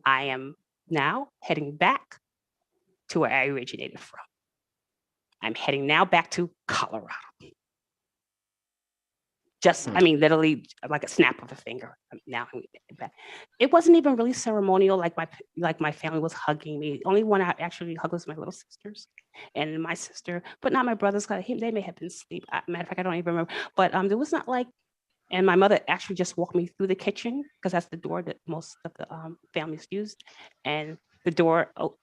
I am now heading back to where I originated from. I'm heading now back to Colorado. Just, I mean, literally like a snap of a finger. Now it wasn't even really ceremonial. Like my family was hugging me. Only one I actually hugged was my little sisters and my sister, but not my brothers. They may have been asleep. Matter of fact, I don't even remember. But it was not like. And my mother actually just walked me through the kitchen because that's the door that most of the families used. And the door. Oh,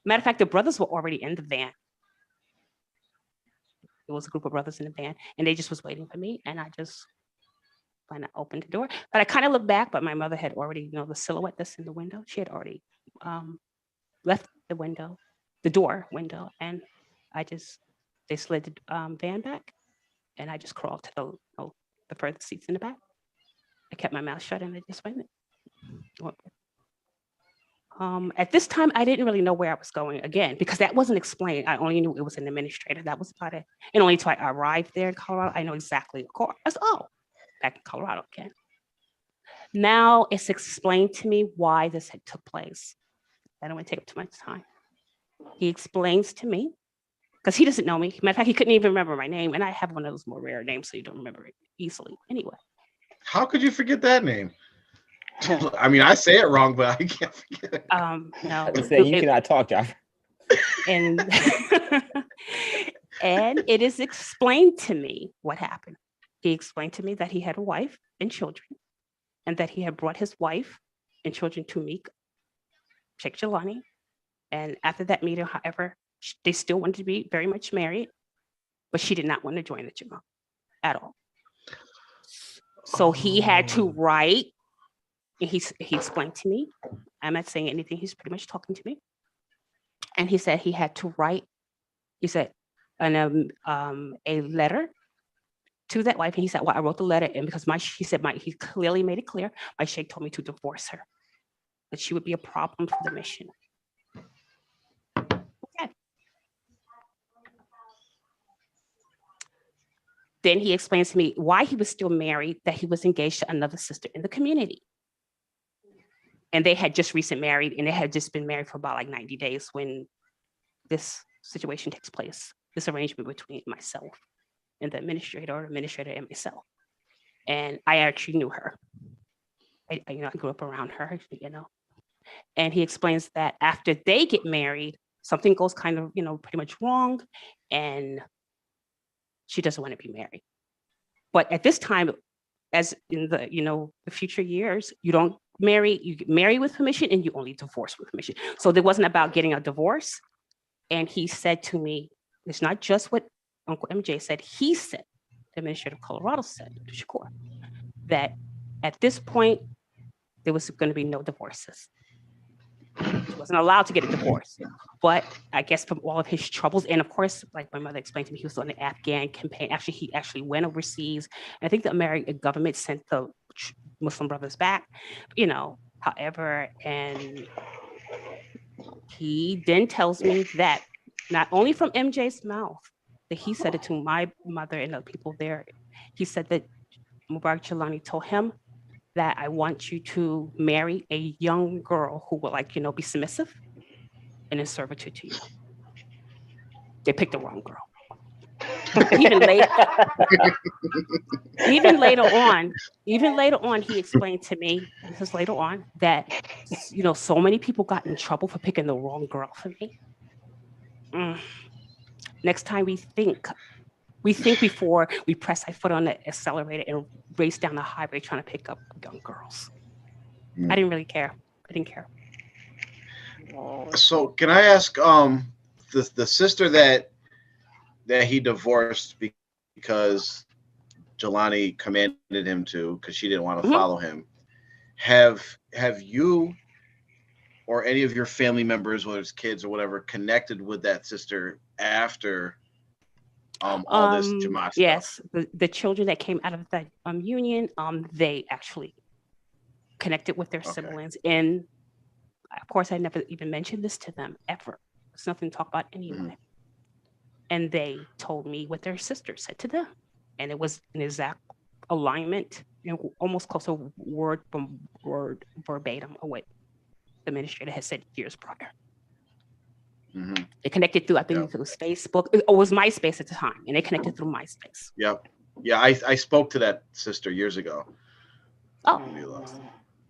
matter of fact, the brothers were already in the van. It was a group of brothers in the van, and they just was waiting for me. And I just when I opened the door, but I kind of looked back, but my mother had already, the silhouette that's in the window, she had already left the door window, and they slid the van back, and I just crawled to the further seats in the back. I kept my mouth shut, and I just went. At this time, I didn't really know where I was going again, because that wasn't explained. I only knew it was an administrator. That was about it. And only until I arrived there in Colorado, I know exactly. Of course, back in Colorado again. Now it's explained to me why this had took place. I don't want to take up too much time. He explains to me, because he doesn't know me. Matter of fact, he couldn't even remember my name. And I have one of those more rare names, so you don't remember it easily. Anyway. How could you forget that name? I mean, I say it wrong, but I can't forget it. No. You cannot talk, Josh. And and it is explained to me what happened. He explained to me that he had a wife and children, and that he had brought his wife and children to meet Sheikh Jelani. And after that meeting, however, they still wanted to be very much married, but she did not want to join the Jamaat at all. So he had to write, and he explained to me, I'm not saying anything, he's pretty much talking to me. And he said he had to write, he said, a letter to that wife. And he said, well, I wrote the letter, and because he clearly made it clear, my sheikh told me to divorce her, that she would be a problem for the mission. Okay. Then he explains to me why he was still married, that he was engaged to another sister in the community. And they had just recently married, and they had just been married for about like 90 days when this situation takes place, this arrangement between myself and the administrator and myself. And I actually knew her. I grew up around her, And he explains that after they get married, something goes kind of, pretty much wrong, and she doesn't want to be married. But at this time, as in the future years, you don't marry, you get married with permission, and you only divorce with permission. So there wasn't about getting a divorce. And he said to me, it's not just what Uncle MJ said, he said, the administrator of Colorado said, Shakur, that at this point, there was going to be no divorces. He wasn't allowed to get a divorce. But I guess from all of his troubles, and of course, like my mother explained to me, he was on the Afghan campaign. Actually, he actually went overseas. And I think the American government sent the Muslim brothers back, however, and he then tells me that not only from MJ's mouth, that he said it to my mother and the people there. He said that Mubarak Jelani told him that I want you to marry a young girl who will be submissive and in servitude to you. They picked the wrong girl. even later on, he explained to me, this is later on, that, so many people got in trouble for picking the wrong girl for me. Next time we think before we press our foot on the accelerator and race down the highway trying to pick up young girls. I didn't really care. I didn't care. So can I ask, the sister that he divorced because Jelani commanded him to, because she didn't want to follow him, have you or any of your family members, whether it's kids or whatever, connected with that sister after all this Jamaat stuff? Yes, the children that came out of that union, they actually connected with their siblings. And of course, I never even mentioned this to them ever. It's nothing to talk about anyway. And they told me what their sister said to them. And it was an exact alignment, almost close to word from word verbatim of what the administrator had said years prior. They connected through, I think it was Facebook. It was MySpace at the time, and they connected through MySpace. Yep. Yeah, I spoke to that sister years ago. Oh,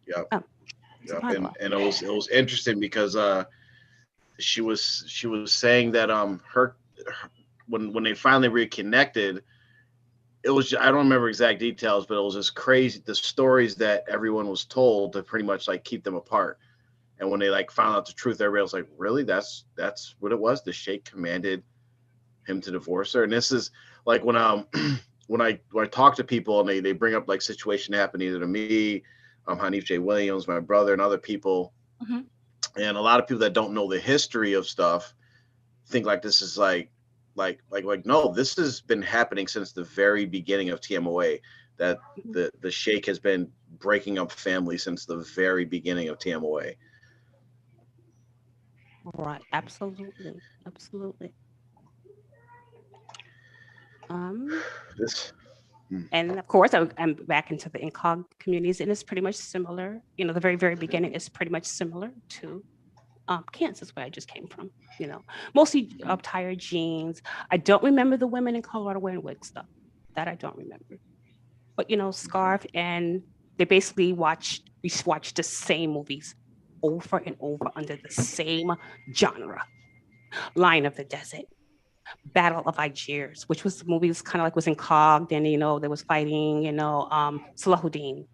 Yep. oh, Yep. subhanAllah. And it was interesting because she was saying that when they finally reconnected, it was I don't remember exact details, but it was just crazy the stories that everyone was told to pretty much like keep them apart. And when they like found out the truth, everybody was like, "Really? That's what it was." The sheikh commanded him to divorce her, and this is like when I talk to people and they bring up like situation happened either to me, Hanif J. Williams, my brother, and other people, Mhm. and a lot of people that don't know the history of stuff think like this is like no, this has been happening since the very beginning of TMOA. That the sheikh has been breaking up families since the very beginning of TMOA. Right. Absolutely. Absolutely. Um, This and of course, I'm back into the incog communities, and it's pretty much similar. You know, the very, very beginning is pretty much similar to Kansas, where I just came from. You know, mostly tired jeans. I don't remember the women in Colorado wearing wig stuff. That I don't remember. But you know, scarf, and they basically we watched the same movies over and over under the same genre. Lion of the Desert, Battle of Algiers, which was the movies kind of like was in cogged, and you know there was fighting. You know, Salahuddin.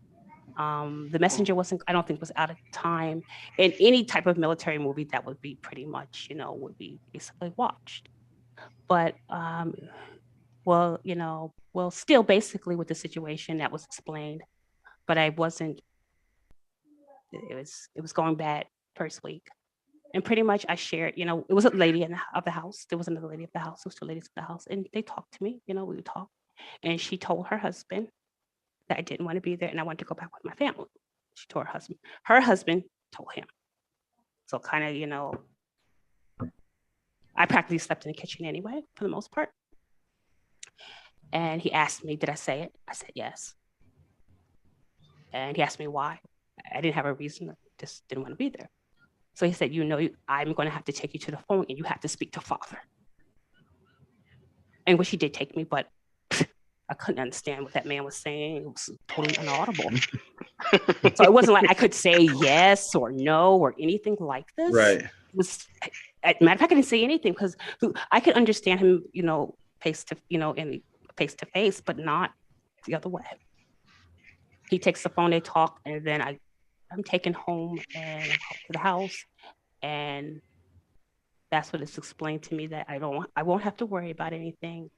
The Messenger wasn't, I don't think, was out at the time. And any type of military movie that would be pretty much, you know, would be basically watched. But well, you know, well, still basically with the situation that was explained, but I wasn't. It was going bad first week. And pretty much I shared, you know, it was a lady of the house. There was another lady of the house. There was two ladies of the house. And they talked to me, you know, we would talk. And she told her husband that I didn't want to be there and I wanted to go back with my family. She told her husband. Her husband told him. So kind of, you know, I practically slept in the kitchen anyway, for the most part. And he asked me, did I say it? I said yes. And he asked me why. I didn't have a reason. I just didn't want to be there. So he said, you know, I'm going to have to take you to the phone and you have to speak to father. And which he did take me, but I couldn't understand what that man was saying. It was totally inaudible. So it wasn't like I could say yes or no or anything like this. right. It was, matter of fact, I didn't say anything because I could understand him, you know, face to face, but not the other way. He takes the phone, they talk, and then I'm taken home and I'm to the house, and that's what it's explained to me that I won't have to worry about anything.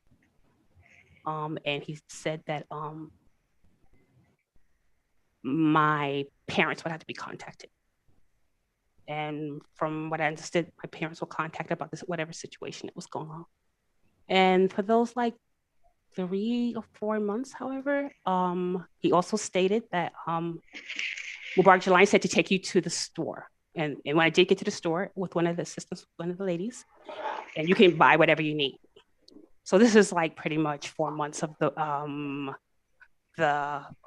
And he said that my parents would have to be contacted. And from what I understood, my parents were contacted about this whatever situation that was going on. And for those like 3 or 4 months, however, he also stated that Mubarak Jalani said to take you to the store. And when I did get to the store with one of the assistants, one of the ladies, and you can buy whatever you need. So this is like pretty much 4 months of the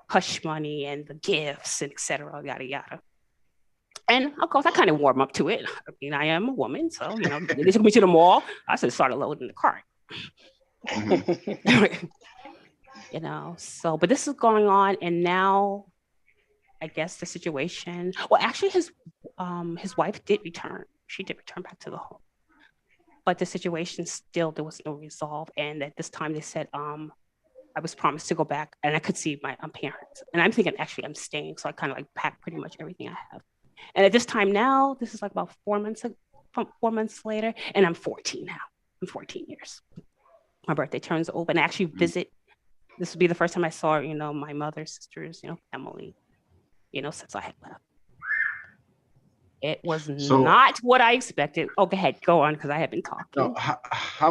hush money and the gifts and etc. Yada yada. And of course, I kind of warm up to it. I mean, I am a woman, so you know, they took me to the mall. I said, started loading the cart. You know, so but this is going on, and now I guess the situation. Well, actually, his wife did return. She did return back to the home, but the situation still there was no resolve. And at this time, they said I was promised to go back, and I could see my parents. And I'm thinking actually I'm staying, so I kind of like packed pretty much everything I have. And at this time now, this is like about 4 months later, and I'm 14 now. I'm 14 years. My birthday turns over, and I actually visit. This would be the first time I saw, you know, my mother, sisters, you know, family, you know, since I had left. It was not what I expected. Oh, go ahead, go on, because I have been talking. No, how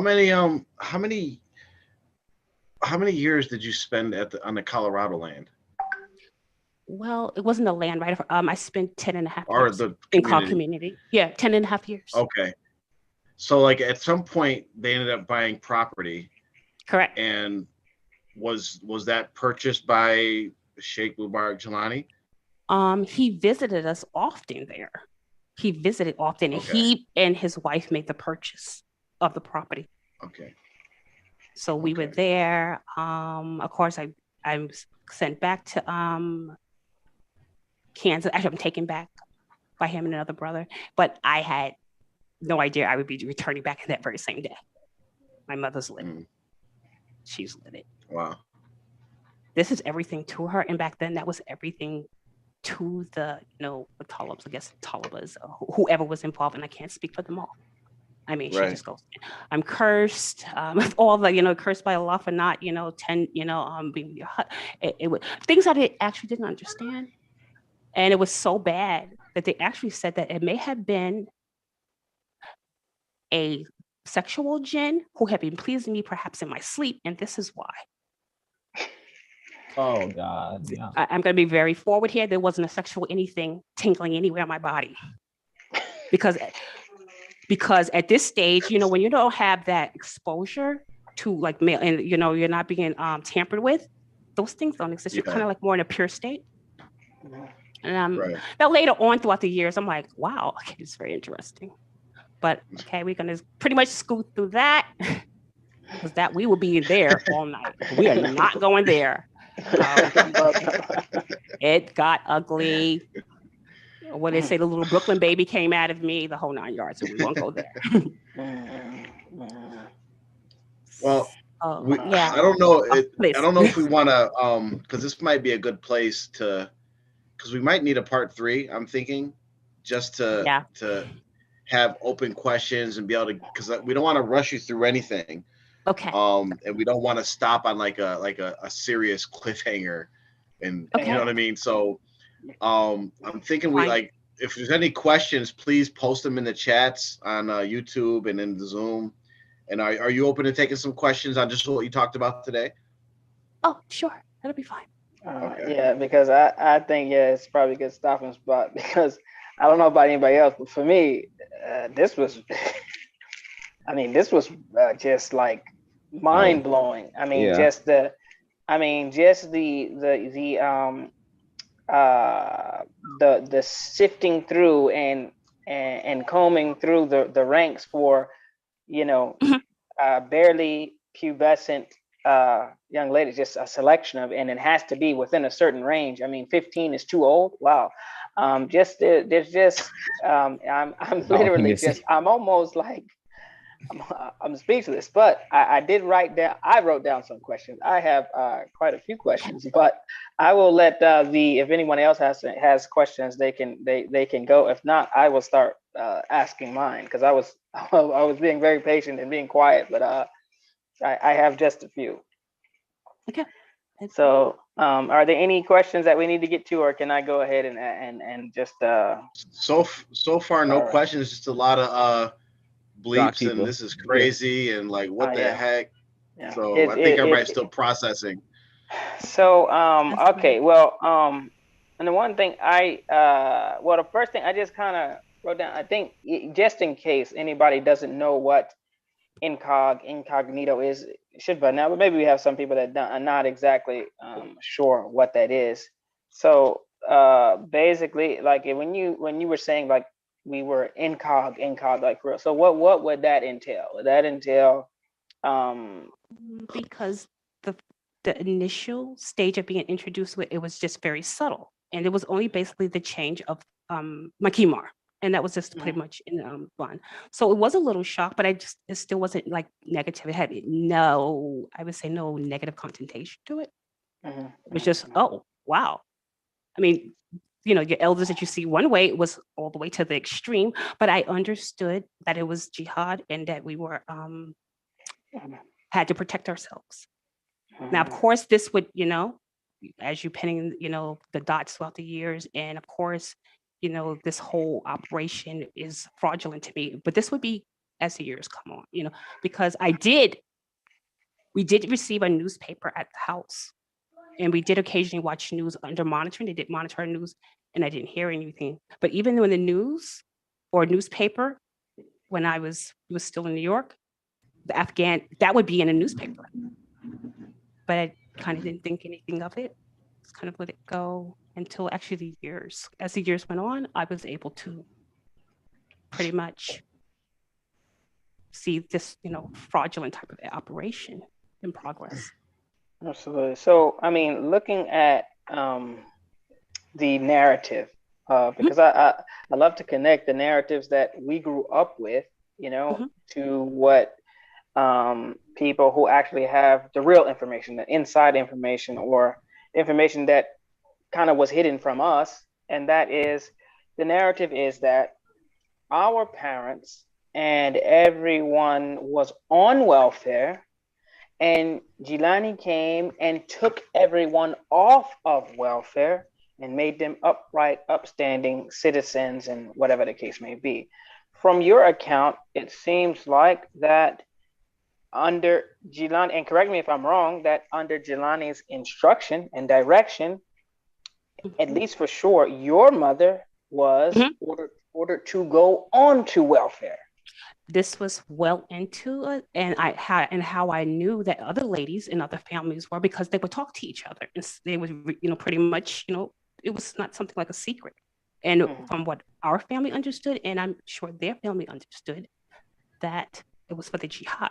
many years did you spend on the Colorado land? Well, it wasn't the land, right? I spent 10 and a half or years the in community. Yeah, 10 and a half years. Okay. So like at some point they ended up buying property. Correct. And was that purchased by Sheikh Mubarak Jalani? He visited us often there. He visited often, and Okay. he and his wife made the purchase of the property. Okay. So we were there. Of course, I'm sent back to Kansas. Actually, I'm taken back by him and another brother. But I had no idea I would be returning back in that very same day. My mother's lit. She's lit. Wow. This is everything to her. And back then, that was everything to the, the Talibs, I guess, Talibas, whoever was involved. And I can't speak for them all. I mean, she just goes, I'm cursed. All the, cursed by Allah for not, being things I actually didn't understand. And it was so bad that they actually said that it may have been a sexual jinn who had been pleasing me perhaps in my sleep. And this is why. Oh God. Yeah. I'm going to be very forward here. There wasn't a sexual anything tingling anywhere in my body. Because at this stage, when you don't have that exposure to like male and, you're not being tampered with, those things don't exist. You're kind of like more in a pure state. And now later on throughout the years, I'm like, wow, okay, it's very interesting. But okay, we're going to pretty much scoot through that because that we will be there all night. We are not going there. It got ugly. What they say, the little Brooklyn baby came out of me, the whole 9 yards, so we won't go there. Well, I don't know. I don't know if we want to, because this might be a good place because we might need a part 3. I'm thinking, just to have open questions and be able to, because we don't want to rush you through anything. Okay. And we don't want to stop on like a serious cliffhanger, and you know what I mean. So, I'm thinking if there's any questions, please post them in the chats on YouTube and in the Zoom. And are you open to taking some questions on just what you talked about today? Oh, sure, that'll be fine. Yeah, because I think it's probably a good stopping spot because I don't know about anybody else, but for me, this was, this was just like mind blowing. Just the sifting through and combing through the ranks for, barely pubescent young ladies, just a selection of, and it has to be within a certain range. 15 is too old. Wow. I'm literally I'm almost like, I'm speechless, but I wrote down some questions. I have quite a few questions, but I will let if anyone else has questions, they can go. If not, I will start asking mine because I was being very patient and being quiet, but I have just a few. Okay. So, are there any questions that we need to get to, or can I go ahead and just? So far, no questions. Just a lot of bleeps and this is crazy and like what the heck. Yeah. So I think everybody's still processing. So okay, well, and the one thing the first thing I just kind of wrote down, I think just in case anybody doesn't know what incognito is, should by now, but maybe we have some people that are not exactly sure what that is. So basically, like when you were saying like we were incog like real. So what would that entail? Would that entail? Because the initial stage of being introduced with it was just very subtle, and it was only basically the change of my kimar, and that was just pretty much in one. So it was a little shock, but it still wasn't like negative. It had I would say no negative connotation to it. It was just, oh wow. Your elders that you see one way, it was all the way to the extreme, but I understood that it was jihad and that we were had to protect ourselves. Now, of course, this would, as you pinning, the dots throughout the years, and of course, this whole operation is fraudulent to me, but this would be as the years come on, because we did receive a newspaper at the house, and we did occasionally watch news under monitoring. They did monitor news, and I didn't hear anything. But even when the news or newspaper, when I was still in New York, that would be in a newspaper. But I kind of didn't think anything of it. Just kind of let it go until actually as the years went on, I was able to pretty much see this, fraudulent type of operation. in progress. Absolutely. So, I mean, looking at the narrative, because I love to connect the narratives that we grew up with, you know, to what people who actually have the real information, the inside information, or information that kind of was hidden from us. And that is, the narrative is that our parents and everyone was on welfare, and Gilani came and took everyone off of welfare and made them upright, upstanding citizens, and whatever the case may be. From your account, it seems like that under Gilani, and correct me if I'm wrong, that under Gilani's instruction and direction, at least for sure, your mother was ordered to go on to welfare. This was well into it, and how I knew that other ladies in other families were, because they would talk to each other, and they would, pretty much, it was not something like a secret. And from what our family understood, and I'm sure their family understood, that it was for the jihad.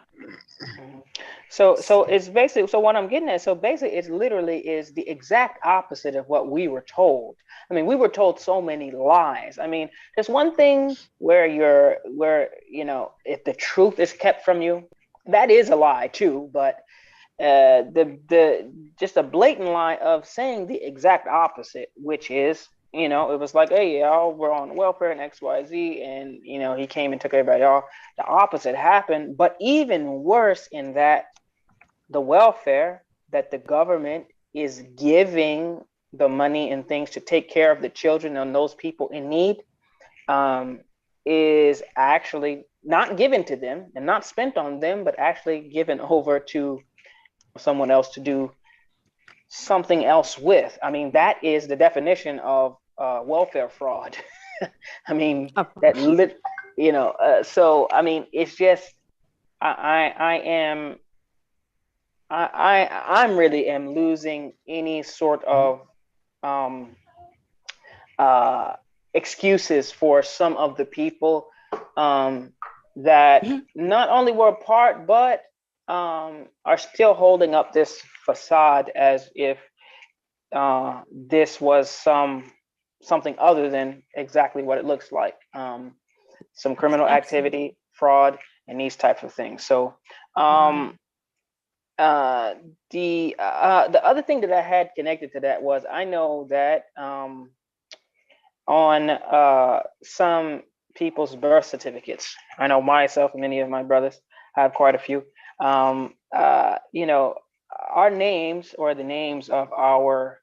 So it's basically, so what I'm getting at, so basically it's literally is the exact opposite of what we were told. I mean, we were told so many lies. I mean, there's one thing where if the truth is kept from you, that is a lie too, but the just a blatant lie of saying the exact opposite, which is, it was like, hey, y'all, we're on welfare and XYZ, and he came and took everybody off. The opposite happened, but even worse in that the welfare that the government is giving the money and things to take care of the children and those people in need is actually not given to them and not spent on them, but actually given over to someone else to do something else with. I mean, that is the definition of welfare fraud. I mean, so I mean, it's just I'm really am losing any sort of excuses for some of the people that not only were a part, but are still holding up this facade as if this was something other than exactly what it looks like. Some criminal activity, fraud, and these types of things. So the other thing that I had connected to that was, I know that on some people's birth certificates, I know myself and many of my brothers have quite a few, our names or the names of our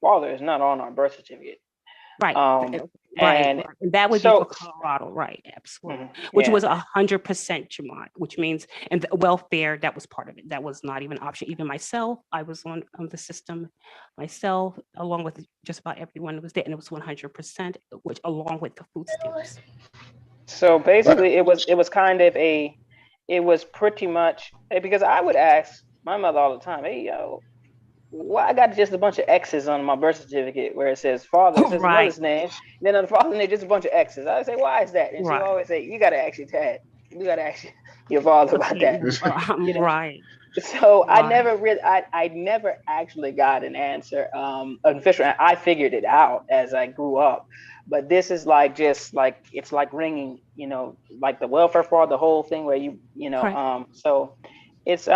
father is not on our birth certificate. Right. And that would be for Colorado, right? Absolutely. Which was 100% Jamaat, which means, and the welfare, that was part of it. That was not even an option. Even myself, I was on the system myself, along with just about everyone who was there, and it was 100%, which along with the food stamps. So basically, it was kind of it was pretty much, because I would ask my mother all the time, hey, yo, why I got just a bunch of X's on my birth certificate where it says father, it says mother's name, then on the father's name, just a bunch of X's. I would say, why is that? And she always say, you got to actually dad. You got to ask your father about that. Right. So I never actually got an answer. Official. I figured it out as I grew up, but this is like, just like, it's like ringing, like the welfare fraud, the whole thing where so it's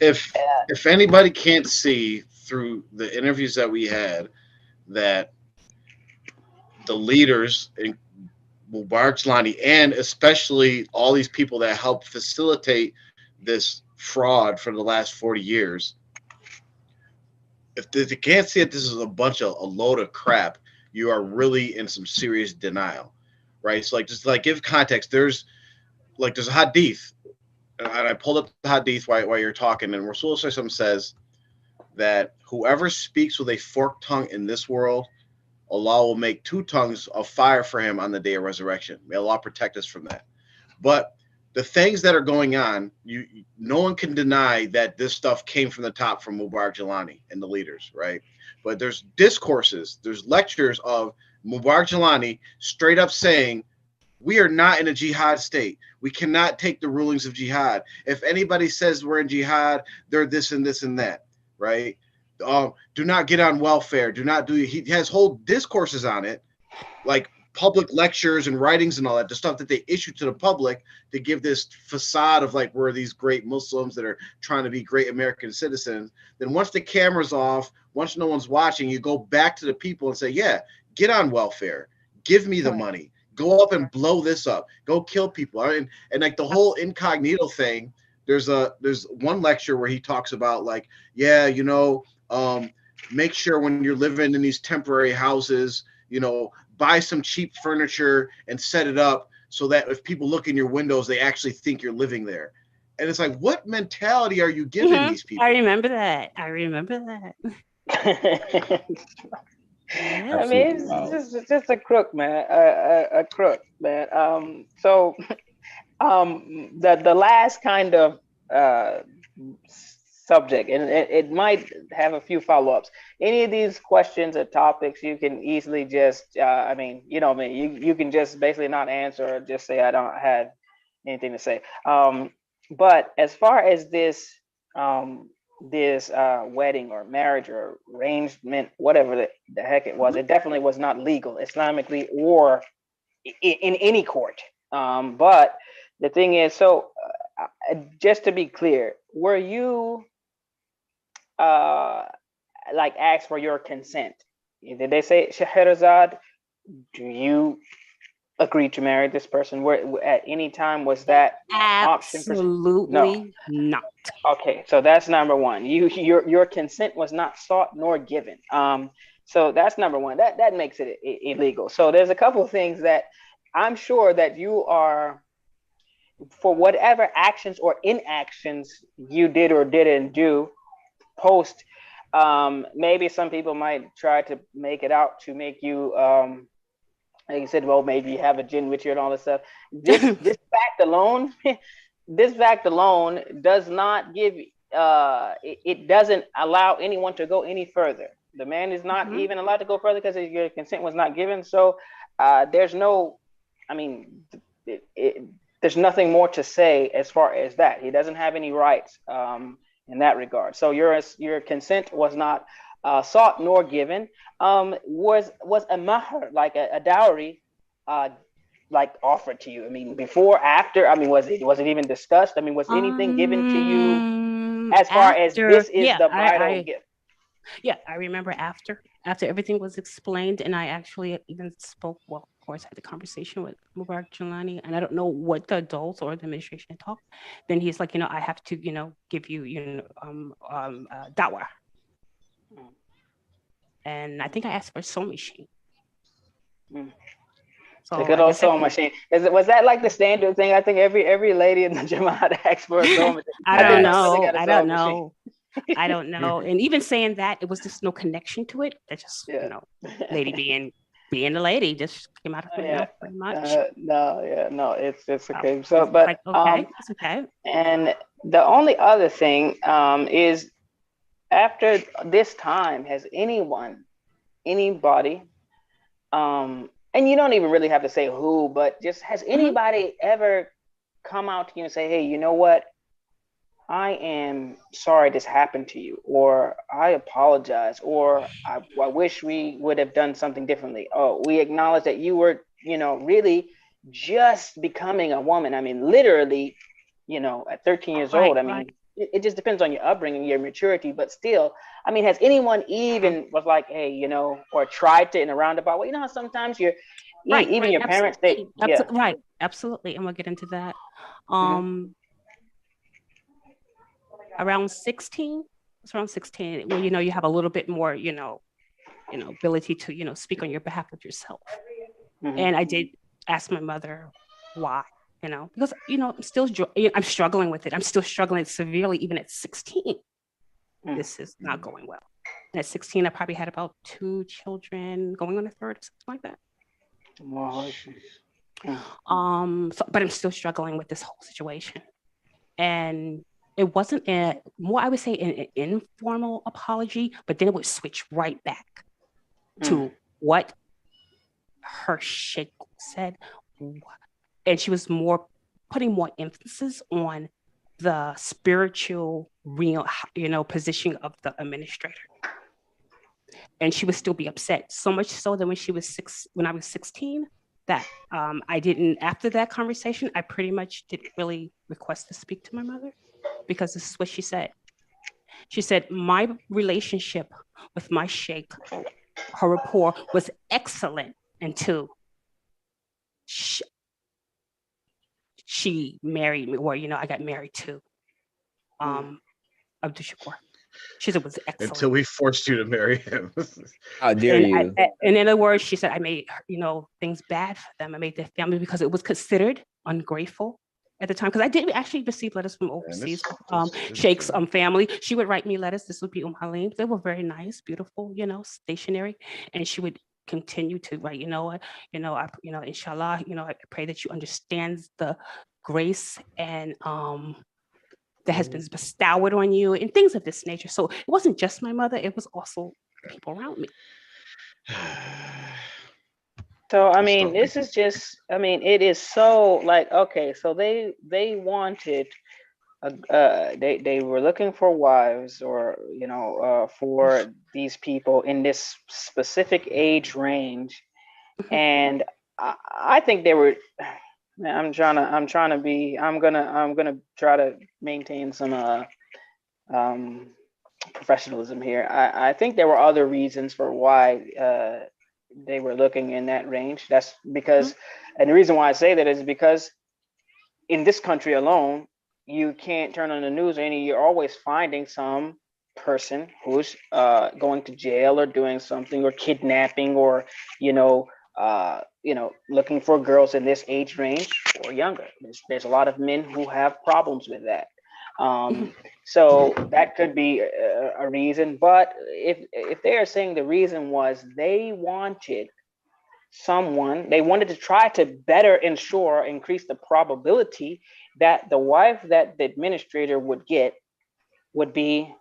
if anybody can't see through the interviews that we had, that the leaders in Mubarak Jilani, and especially all these people that helped facilitate this fraud for the last 40 years, if they can't see it, this is a load of crap, you are really in some serious denial, right? So just give context. There's a hadith, and I pulled up the hadith while you're talking, and Rasul says that whoever speaks with a forked tongue in this world, Allah will make 2 tongues of fire for him on the day of resurrection. May Allah protect us from that. But the things that are going on, no one can deny that this stuff came from the top, from Mubarak Jilani and the leaders, right? But there's discourses, there's lectures of Mubarak Jilani straight up saying, We are not in a jihad state. We cannot take the rulings of jihad. If anybody says we're in jihad, they're this and this and that, right? Do not get on welfare. Do not do. He has whole discourses on it, like public lectures and writings and all that, the stuff that they issue to the public to give this facade of like we're these great Muslims that are trying to be great American citizens. Then once the camera's off, once no one's watching, you go back to the people and say, yeah, get on welfare. Give me the money. Go up and blow this up. Go kill people. And like the whole incognito thing, there's one lecture where he talks about like, yeah, make sure when you're living in these temporary houses, buy some cheap furniture and set it up so that if people look in your windows, they actually think you're living there. And it's like, what mentality are you giving these people? I remember that. I mean, it's just a crook, man. A crook, man. So, the last kind of subject, and it might have a few follow-ups. Any of these questions or topics, you can easily just, you can just basically not answer or just say I don't have anything to say. But as far as this wedding or marriage or arrangement, whatever the heck it was, it definitely was not legal Islamically or in any court. But the thing is, so just to be clear, were you like asked for your consent? Did they say, Shaherazad, do you agree to marry this person? Where at any time was that option? Absolutely not. Okay, so that's number one. Your consent was not sought nor given. So that's number one. That makes it illegal. So there's a couple of things that I'm sure that you are, for whatever actions or inactions you did or didn't do post, maybe some people might try to make it out to make you like you said, well, maybe you have a jinn with you and all this stuff. This fact alone does not give it doesn't allow anyone to go any further. The man is not even allowed to go further because your consent was not given. So there's no, there's nothing more to say as far as that. He doesn't have any rights in that regard. So your consent was not sought nor given. Was a mahr, like a dowry, like offered to you? I mean, before, after? I mean, was it even discussed? I mean, was anything given to you as far as this is the bridal gift? Yeah, I remember after everything was explained, and I actually even spoke. Well, of course, I had the conversation with Mubarak Jelani, and I don't know what the adults or the administration talked. Then he's like, I have to, give you, dawah. And I think I asked for a sewing machine. So the good old sewing machine. Was that like the standard thing? I think every lady in the Jamaat asked for a sewing machine. I don't know. I don't know. And even saying that, it was just no connection to it. That just, lady being a lady just came out of it. Yeah. Pretty much. It's okay. So, but like, okay, it's okay. And the only other thing is, after this time, has anybody, and you don't even really have to say who, but just has anybody ever come out to you and say, hey, you know what? I am sorry this happened to you, or I apologize, or I wish we would have done something differently. Oh, we acknowledge that you were, really just becoming a woman. I mean, literally, at 13 years old. I mean, it just depends on your upbringing, your maturity, but still, I mean, has anyone even was like, hey, or tried to in a roundabout way? You know how sometimes your parents, they, right, absolutely. And we'll get into that. Around 16, it's around 16, where you have a little bit more, ability to, speak on your behalf of yourself. And I did ask my mother why, because I'm struggling with it. I'm still struggling severely, even at 16. This is not going well. And at 16, I probably had about 2 children, going on a third, something like that. Wow. But I'm still struggling with this whole situation. And it wasn't I would say an informal apology, but then it would switch right back to what her sheikh said. and she was putting more emphasis on the spiritual real, position of the administrator. And she would still be upset, so much so that when I was 16, that I didn't, after that conversation, I pretty much didn't really request to speak to my mother, because this is what she said. She said, my relationship with my sheikh, her rapport was excellent until she married me, or, I got married to Abdul Shakur. She said it was excellent. Until we forced you to marry him. How dare you? And in other words, she said, I made, things bad for them. I made their family, because it was considered ungrateful at the time. Because I did actually receive letters from overseas, Sheikh's family. She would write me letters. This would be Halim. They were very nice, beautiful, stationery. And she would continue to write, inshallah, I pray that you understand the grace and that has been bestowed on you, and things of this nature. So it wasn't just my mother, it was also people around me. So, I mean, this is just, it is so like, okay, so they wanted, they were looking for wives, or, for these people in this specific age range. And I think they were, I'm gonna try to maintain some professionalism here. I think there were other reasons for why they were looking in that range. That's because, and the reason why I say that is because in this country alone, you can't turn on the news or you're always finding some person who's going to jail or doing something, or kidnapping, or looking for girls in this age range or younger. There's a lot of men who have problems with that. So that could be a reason. But if they are saying the reason was they wanted to try to better increase the probability that the wife that the administrator would get would be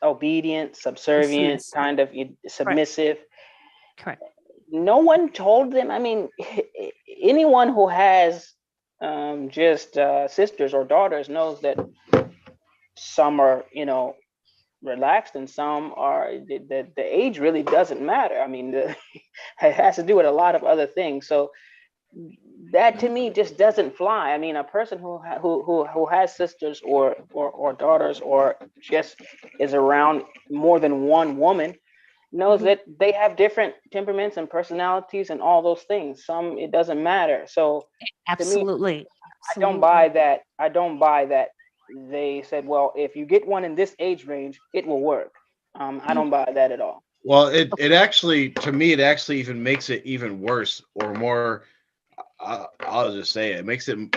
obedient, subservient, kind of submissive. Correct. No one told them. I mean, anyone who has just sisters or daughters knows that some are, relaxed, and some are, the age really doesn't matter. I mean, it has to do with a lot of other things. So that to me just doesn't fly. I mean, a person who has sisters or daughters, or just is around more than one woman, knows that they have different temperaments and personalities and all those things. Some, it doesn't matter. So absolutely, to me, I don't buy that they said, well, if you get one in this age range, it will work. I don't buy that at all. Well, it actually, to me, it actually even makes it even worse, or more. I'll just say it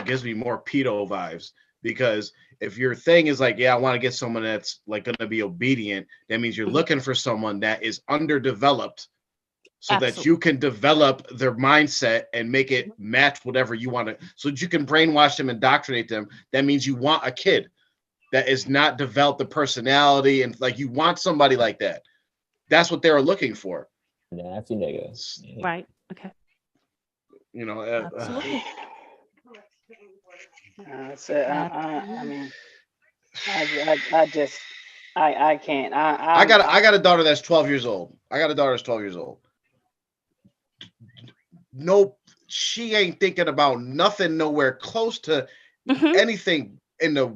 gives me more pedo vibes, because if your thing is like, yeah, I want to get someone that's like going to be obedient, that means you're looking for someone that is underdeveloped, so that you can develop their mindset and make it match whatever you want to, so that you can brainwash them, indoctrinate them. That means you want a kid that is not developed the personality, and like you want somebody like that. That's what they were looking for. Yeah, I've seen niggas. Right. Okay. Absolutely. I mean, I can't. I got a daughter that's 12 years old. Nope, she ain't thinking about nothing nowhere close to anything in the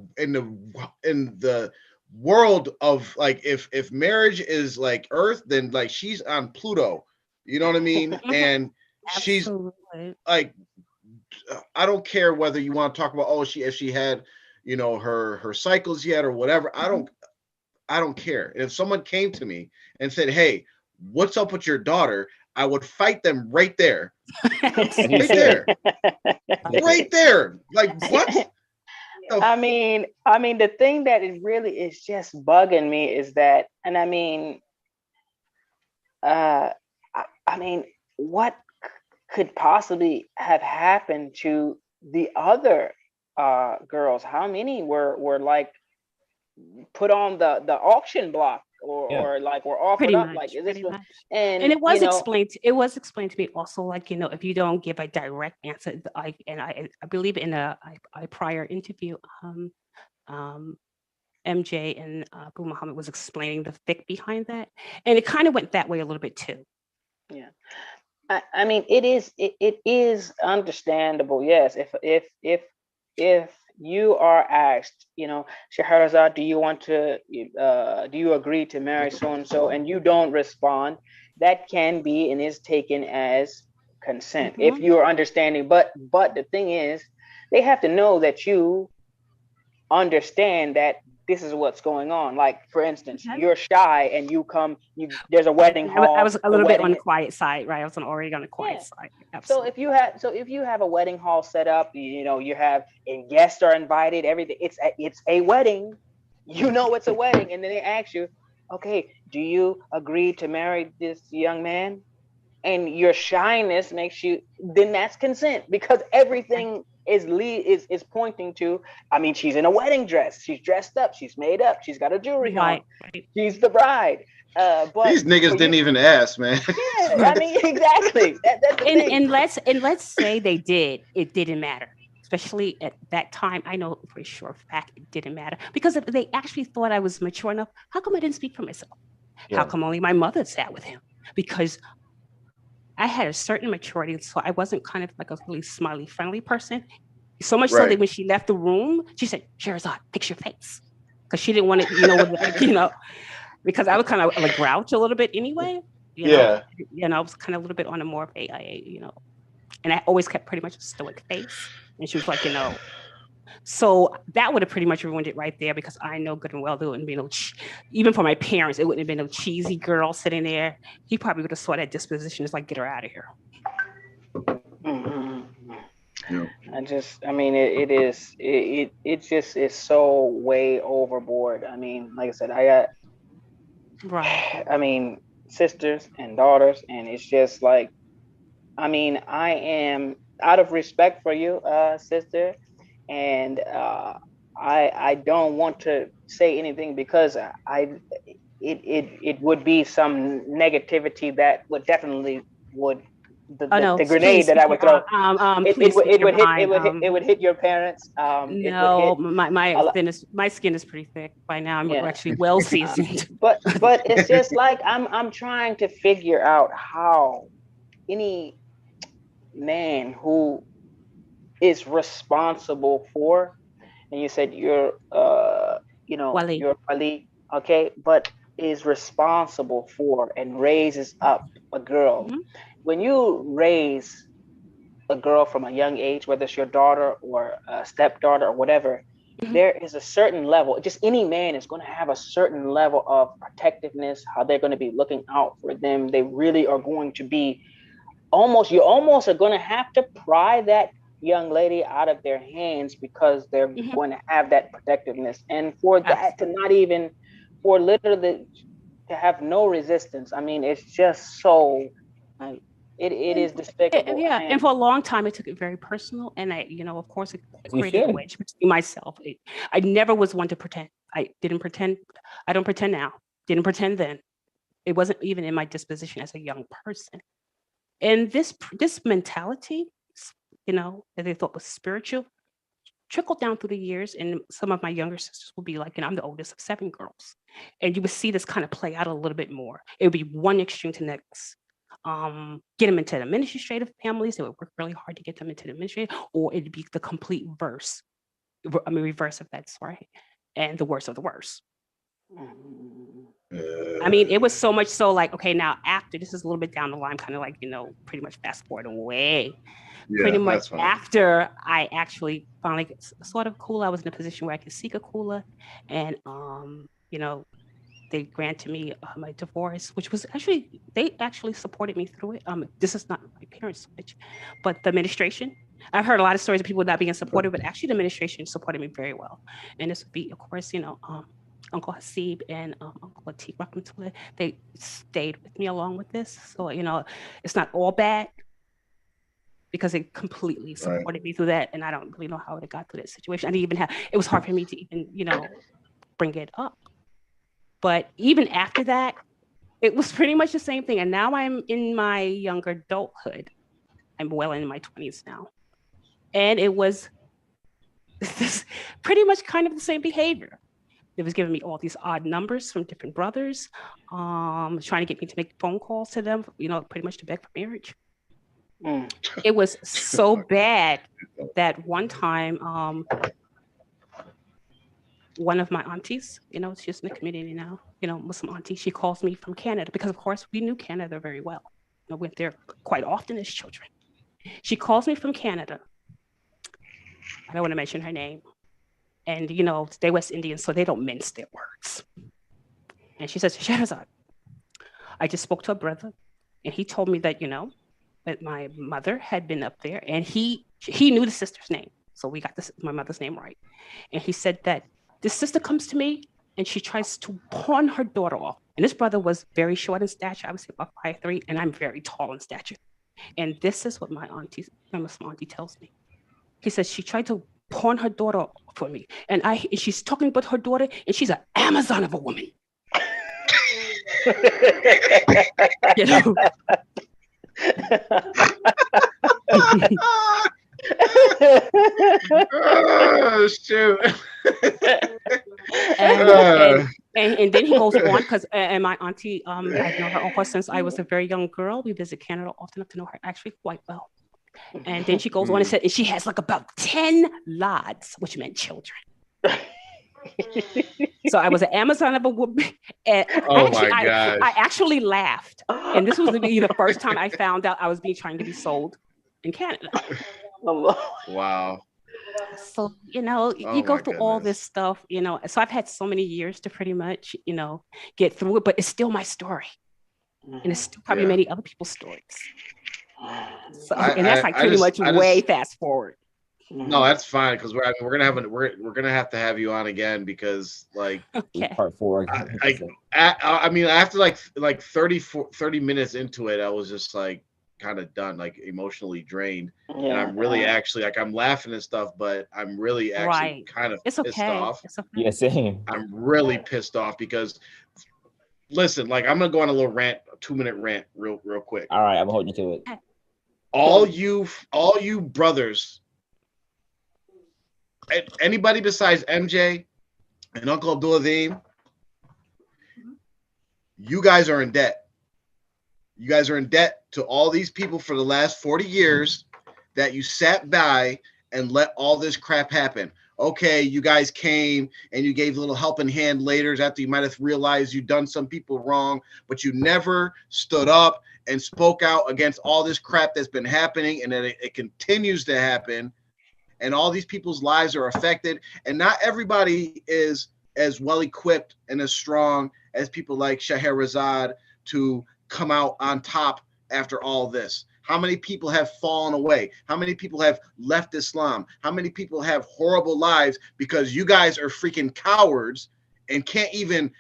world of, like, if marriage is like Earth, then like she's on Pluto. You know what I mean? And she's like, I don't care whether you want to talk about, if she had, her cycles yet or whatever. I don't care. And if someone came to me and said, hey, what's up with your daughter? I would fight them right there. Right there. Right there. Like, what? I mean, the thing that it really is just bugging me is that, and I mean, what could possibly have happened to the other girls? How many were like put on the auction block or like we're offered Pretty up, much, like is this pretty what, much. and And it was you know, explained. It was explained to me also, like, you know, if you don't give a direct answer, I believe in a prior interview, um, MJ and Abu Muhammad was explaining the fiqh behind that, and it kind of went that way a little bit too. yeah. I mean, it is understandable, yes. If you are asked, you know, Shaherazad, do you want to, do you agree to marry so and so, and you don't respond, that can be and is taken as consent if Mhm. you are understanding. But the thing is, they have to know that you understand that this is what's going on. Like for instance, Okay. you're shy and you come, you there's a wedding I hall, was a the little bit on wedding. the quiet side, right? I was already on the quiet Yeah. side. So Absolutely. if you have a wedding hall set up, you know, you have, and guests are invited, everything, it's a wedding. You know it's a wedding, and then they ask you, okay, do you agree to marry this young man? And your shyness makes you, then that's consent, because everything is pointing to, I mean, she's in a wedding dress, she's dressed up, she's made up, she's got a jewelry on, Right. Right. she's the bride. But These niggas for you, didn't even ask, man. yeah, I mean, exactly. That's the thing. And let's say they did, it didn't matter. Especially at that time, I know for a sure fact it didn't matter, because if they actually thought I was mature enough, how come I didn't speak for myself? How Yeah. come only my mother sat with him? Because I had a certain maturity, so I wasn't kind of like a really smiley, friendly person. So much so that Right. when she left the room, she said, "Sherazad, fix your face," because she didn't want to, you know, like, you know, because I was kind of like grouch a little bit anyway. Yeah. I was kind of a little bit on a more of a, you know, and I always kept pretty much a stoic face. And she was like, you know, so that would have pretty much ruined it right there, because I know good and well there wouldn't be no, even for my parents, it wouldn't have been no cheesy girl sitting there. He probably would have saw that disposition as like, get her out of here. Mhm. Yeah. I mean, it is, it just is so way overboard. I mean, like I said, I got, Right. I mean, sisters and daughters, and it's just like, I mean, I am, out of respect for you, sister, and I don't want to say anything, because it would be some negativity that would definitely would, Oh no, the grenade please that speak I your would throw, please speak it your would hit, mind. it would hit your parents. It would No, hit my a lot. my skin is pretty thick by now. I'm Yeah. actually well seasoned. But it's just like I'm trying to figure out how any man who is responsible for, and you said you're you know, Wally. you're Ali, okay, but is responsible for and raises up a girl. Mhm. When you raise a girl from a young age, whether it's your daughter or a stepdaughter or whatever, Mhm. there is a certain level. Just any man is going to have a certain level of protectiveness, how they're going to be looking out for them. They really are going to be almost, you almost are going to have to pry that young lady out of their hands, because they're Mhm. going to have that protectiveness. And for that to Absolutely. not even, for literally to have no resistance, I mean, it's just so, Right. it is despicable. Yeah, and And for a long time, I took it very personal, and I, you know, of course, it As you created a should. wedge between myself. I never was one to pretend. I didn't pretend. I don't pretend now. Didn't pretend then. It wasn't even in my disposition as a young person. And this mentality, you know, that they thought was spiritual, trickled down through the years. And some of my younger sisters would be like, and I'm the oldest of 7 girls, and you would see this kind of play out a little bit more. It would be one extreme to the next. Get them into the administrative families. They would work really hard to get them into the administrative, or it'd be the complete verse. I mean, reverse of that, sorry, and the worst of the worst. I mean, it was so much so like, okay, now after this is a little bit down the line, kind of like, you know, pretty much fast forward away. Yeah, Pretty much that's fine. after I actually finally sort of cool, I was in a position where I could seek a cooler, and you know, they granted me my divorce, which was actually, they actually supported me through it. This is not my parents' switch, but the administration. I've heard a lot of stories of people not being supportive, but actually the administration supported me very well. And this would be, of course, you know, Uncle Hasib and Uncle Atik Rahmatullah. They stayed with me along with this. So, you know, it's not all bad, because they completely Right. supported me through that. And I don't really know how it got to that situation. I didn't even have, it was hard for me to even, you know, bring it up. But even after that, it was pretty much the same thing. And now I'm in my younger adulthood. I'm well in my 20s now. And it was this pretty much kind of the same behavior. It was giving me all these odd numbers from different brothers, trying to get me to make phone calls to them, pretty much to beg for marriage. It was so bad that one time, one of my aunties, she's in the community now, Muslim auntie, she calls me from Canada because, of course, we knew Canada very well. We went there quite often as children. She calls me from Canada. I don't want to mention her name. And, they're West Indians, so they don't mince their words. And she says, Shaherazad, I just spoke to a brother, and he told me that, that my mother had been up there, and he knew the sister's name. So we got my mother's name right. And he said that this sister comes to me, and she tries to pawn her daughter off. And this brother was very short in stature. I was about 5'3", and I'm very tall in stature. And this is what my Muslim auntie tells me. He says she tried to pawn her daughter for me, and she's talking about her daughter, and she's an Amazon of a woman. Oh, shoot. And then he goes on because my auntie, I've known her, of course, since I was a very young girl. We visit Canada often enough to know her actually quite well. And then she goes on and said, and she has like about 10 lads, which meant children. So I was an Amazon of a woman. And I actually laughed. And this was the first time I found out I was trying to be sold in Canada. Wow. So, you go through all this stuff, so I've had so many years to pretty much, get through it, but it's still my story. And it's still probably many other people's stories. So, and that's pretty much way fast forward. No, that's fine because we're gonna have to have you on again because part 4. I mean after like 30 minutes into it, I was just like kind of done, like emotionally drained, and I'm really actually I'm laughing and stuff, but I'm really actually kind of pissed off. It's okay. Yeah, same. I'm really pissed off because listen, I'm gonna go on a little rant, a 2-minute rant, real quick. All right, I'm holding you to it. All you brothers, anybody besides MJ and Uncle Abdul-Azim, you guys are in debt. You guys are in debt to all these people for the last 40 years that you sat by and let all this crap happen. Okay, you guys came and you gave a little helping hand later after you might have realized you'd done some people wrong, but you never stood up and spoke out against all this crap that's been happening, and that it continues to happen, and all these people's lives are affected, and not everybody is as well equipped and as strong as people like Shaherazad to come out on top after all this. How many people have fallen away? How many people have left Islam? How many people have horrible lives because you guys are freaking cowards and can't even,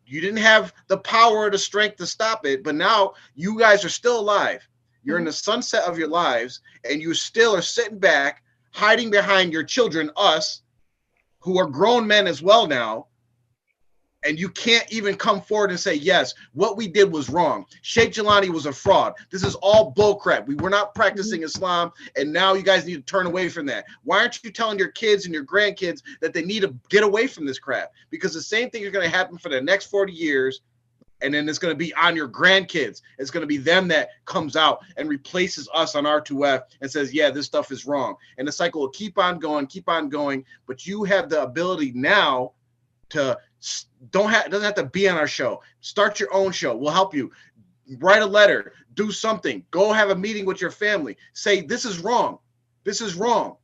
you didn't have the power or the strength to stop it, but now you guys are still alive. You're in the sunset of your lives, and you still are sitting back, hiding behind your children, us, who are grown men as well now, and you can't even come forward and say, yes, what we did was wrong. Sheikh Jelani was a fraud. This is all bullcrap. We were not practicing Islam, and now you guys need to turn away from that. Why aren't you telling your kids and your grandkids that they need to get away from this crap? Because the same thing is going to happen for the next 40 years, and then it's going to be on your grandkids. It's going to be them that comes out and replaces us on R2F and says, yeah, this stuff is wrong. And the cycle will keep on going, but you have the ability now to it doesn't have to be on our show. Start your own show. We'll help you. Write a letter. Do something. Go have a meeting with your family. Say, this is wrong. This is wrong.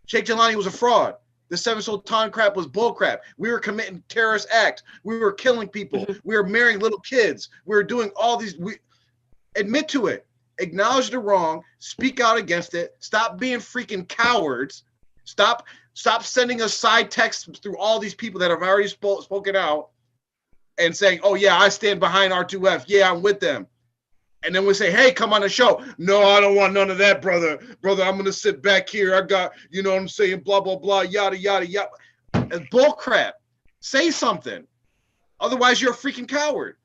Sheikh Jelani was a fraud. The 7 Sultan crap was bull crap. We were committing terrorist acts. We were killing people. We were marrying little kids. We were doing all these. Admit to it. Acknowledge the wrong. Speak out against it. Stop being freaking cowards. Stop sending us side texts through all these people that have already spoken out and saying, oh, yeah, I stand behind R2F. Yeah, I'm with them. And then we say, hey, come on the show. No, I don't want none of that, brother. Brother, I'm going to sit back here. I got, you know what I'm saying, blah, blah, blah, yada, yada, yada. It's bull crap. Say something. Otherwise, you're a freaking coward.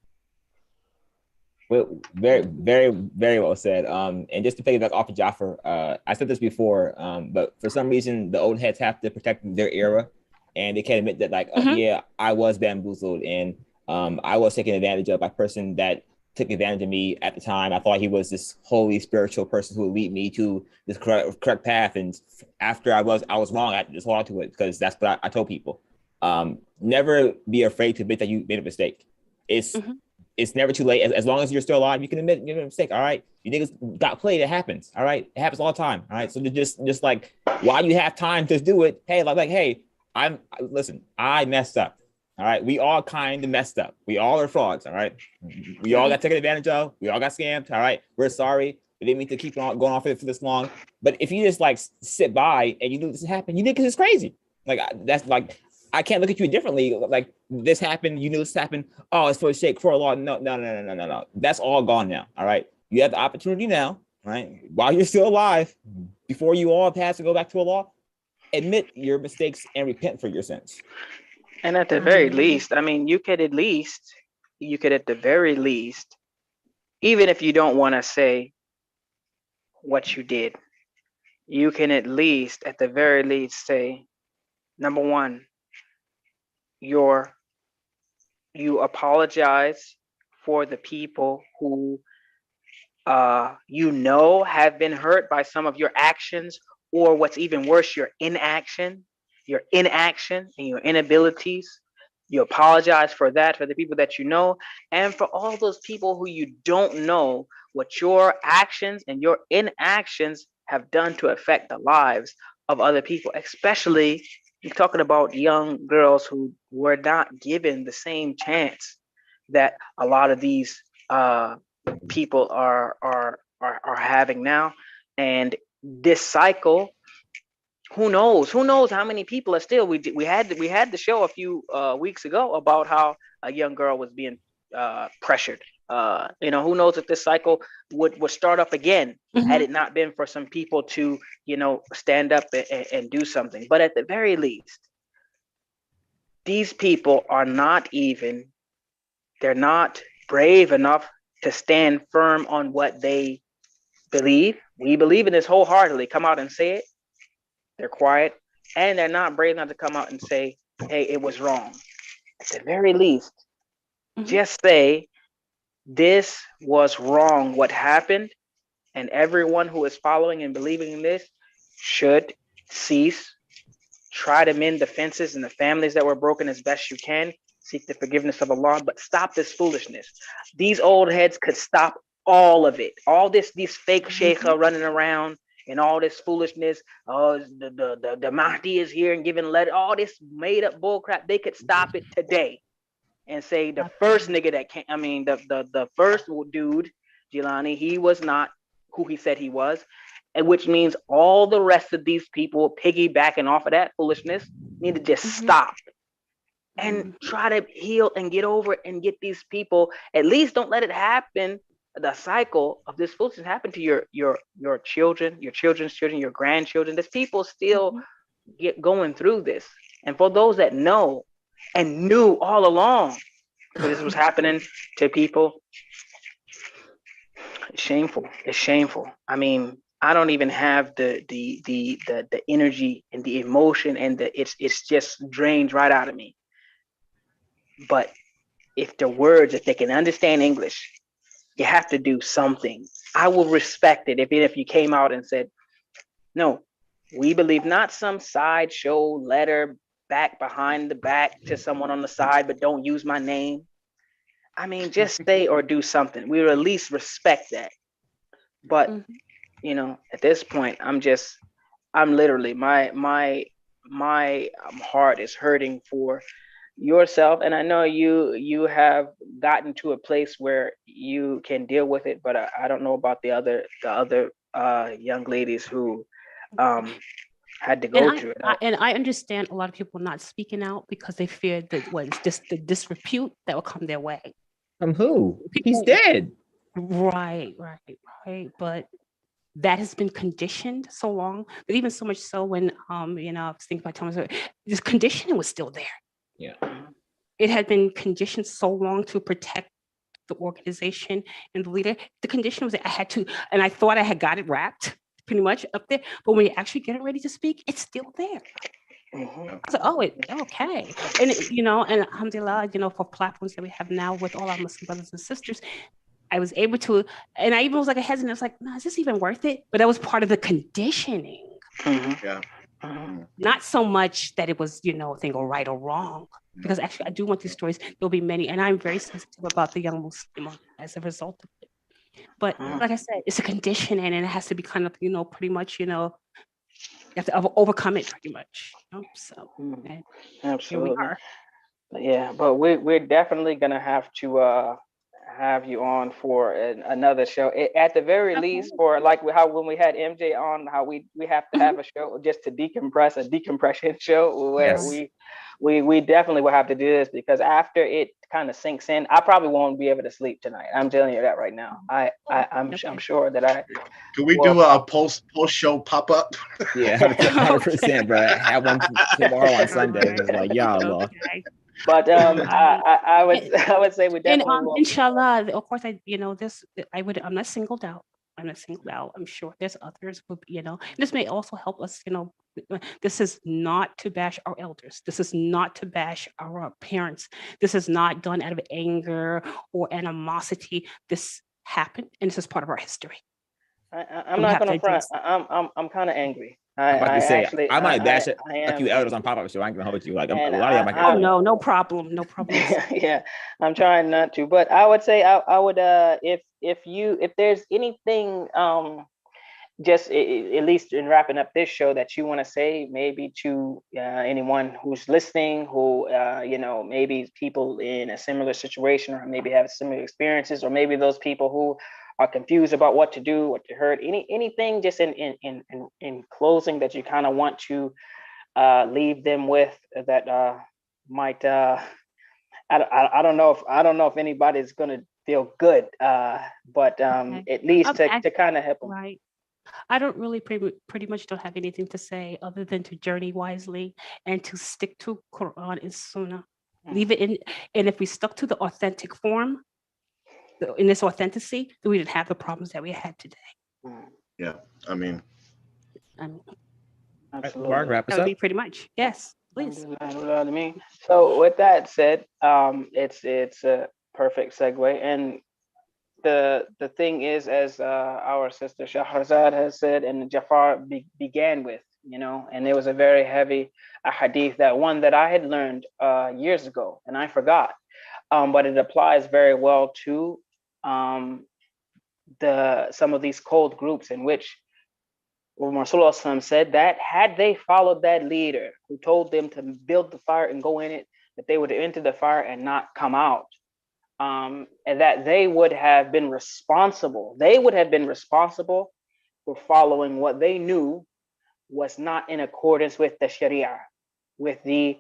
Well, very well said. And just to piggyback off of Jaffer, I said this before, but for some reason, the old heads have to protect their era, and they can't admit that, like, yeah, I was bamboozled, and I was taken advantage of by a person that took advantage of me at the time. I thought he was this holy spiritual person who would lead me to this correct path, and after I was wrong, I had to just hold on to it because that's what I told people. Never be afraid to admit that you made a mistake. It's never too late. As long as you're still alive, you can admit you made a mistake. All right, you niggas got played. It happens. All right, it happens all the time. All right, so just like while you have time to do it, hey, hey, listen, I messed up. All right, we all kind of messed up. We all are frauds. All right, we all got taken advantage of. We all got scammed. All right, we're sorry. We didn't mean to keep on going on for this long. But if you just like sit by and you knew this happened, you did because it's crazy. Like that's like. I can't look at you differently. Like this happened, you knew this happened. Oh, it's for a shake, for a law. No. That's all gone now. All right. You have the opportunity now, right? While you're still alive, before you all pass and go back to a law, admit your mistakes and repent for your sins. And at the very least, I mean, you could at the very least, even if you don't want to say what you did, you can at the very least say, number one, you apologize for the people who have been hurt by some of your actions, or what's even worse, your inaction and your inabilities. You apologize for that, for the people that you know, and for all those people who you don't know what your actions and your inactions have done to affect the lives of other people, especially you're talking about young girls who were not given the same chance that a lot of these people are having now. And this cycle, who knows how many people are still. We had the show a few weeks ago about how a young girl was being pressured. Who knows if this cycle would start up again had it not been for some people to stand up and do something. But at the very least, these people are they're not brave enough to stand firm on what they believe. We believe in this wholeheartedly. Come out and say it. They're quiet, and they're not brave enough to come out and say, hey, it was wrong. At the very least, just say, this was wrong, what happened, and everyone who is following and believing in this should cease. Try to mend the fences and the families that were broken as best you can. Seek the forgiveness of Allah, but stop this foolishness. These old heads could stop all of it. All these fake sheikha running around and all this foolishness. Oh, the Mahdi is here and giving letter. All this made up bull crap. They could stop it today and say the first nigga that came. I mean, the first dude, Jelani, he was not who he said he was. And which means all the rest of these people piggybacking off of that foolishness need to just stop and try to heal and get over it and get these people. At least don't let it happen. The cycle of this foolishness happen to your children, your children's children, your grandchildren. There's people still going through this. And for those that know and knew all along that this was happening to people, it's shameful. It's shameful. I mean, I don't even have the energy and the emotion, and it's just drained right out of me. But if they can understand English, you have to do something. I will respect it if you came out and said, no, we believe not some sideshow letter back behind the back to someone on the side, but don't use my name. I mean, just say or do something. We will at least respect that. But at this point, I'm literally my heart is hurting for yourself, and I know you have gotten to a place where you can deal with it, but I don't know about the other young ladies who had to go through it. And I understand a lot of people not speaking out because they fear that just the disrepute that will come their way. From who? He's dead. Right. But that has been conditioned so long, but even so much so when I was thinking about Thomas, this conditioning was still there. Yeah. it had been conditioned so long to protect the organization and the leader. The condition was that I had to, and I thought I had got it wrapped pretty much up there, but when you actually get ready to speak, it's still there. Mhm. I was like, oh, okay. And, and alhamdulillah, for platforms that we have now with all our Muslim brothers and sisters, I was able to, and I even was like a hesitant. I was like, no, is this even worth it? But that was part of the conditioning. Mhm. Yeah. Mhm. Not so much that it was, a thing or right or wrong, because actually I do want these stories. There'll be many, and I'm very sensitive about the young Muslim as a result of it. But like I said, it's a conditioning, and it has to be kind of, pretty much, you have to overcome it pretty much. So and here we Absolutely. are. Yeah, but we're definitely gonna have to have you on for another show. At the very least, for like how when we had MJ on, how we have to have a show just to decompress, a decompression show where Yes. we definitely will have to do this, because after it kind of sinks in, I probably won't be able to sleep tonight. I'm telling you that right now. I'm sure that I Can we will do a post show pop up? Yeah, 100%, bro. Have one tomorrow on Sunday. It's like, ya Allah. Okay. But I would say we And definitely will. inshallah, of course, I'm not singled out. I'm not singled out. I'm sure there's others, this may also help us, this is not to bash our elders. This is not to bash our parents. This is not done out of anger or animosity. This happened, and this is part of our history. I'm not gonna front. I'm kind of angry. I'm about to say, actually, I might bash it I a am few elders on angry. pop-up show. I ain't gonna hold you. Like a And lot of y'all might get Oh offended. no, no problem, no problem. yeah, I'm trying not to, but I would say I would if there's anything just at least in wrapping up this show that you want to say, maybe to anyone who's listening, who maybe people in a similar situation, or maybe have similar experiences, or maybe those people who are confused about what to do, what to hurt, anything just in closing that you kind of want to leave them with, that might I don't know if anybody's gonna feel good, but at least to kind of help them. Right. I don't really pretty much don't have anything to say other than to journey wisely and to stick to Quran and Sunnah. Leave it in, and if we stuck to the authentic form, in this authenticity, then we didn't have the problems that we had today. Yeah, I mean, absolutely. Wrap us that would up. be pretty much. Yes, please. So with that said, it's a perfect segue, and the thing is, as our sister Shaherazad has said, and Jafar began with, and it was a very heavy hadith, that one that I had learned years ago, and I forgot, but it applies very well to some of these cold groups, in which Rasulullah said that had they followed that leader who told them to build the fire and go in it, that they would enter the fire and not come out. And that they would have been responsible. They would have been responsible for following what they knew was not in accordance with the Sharia, with the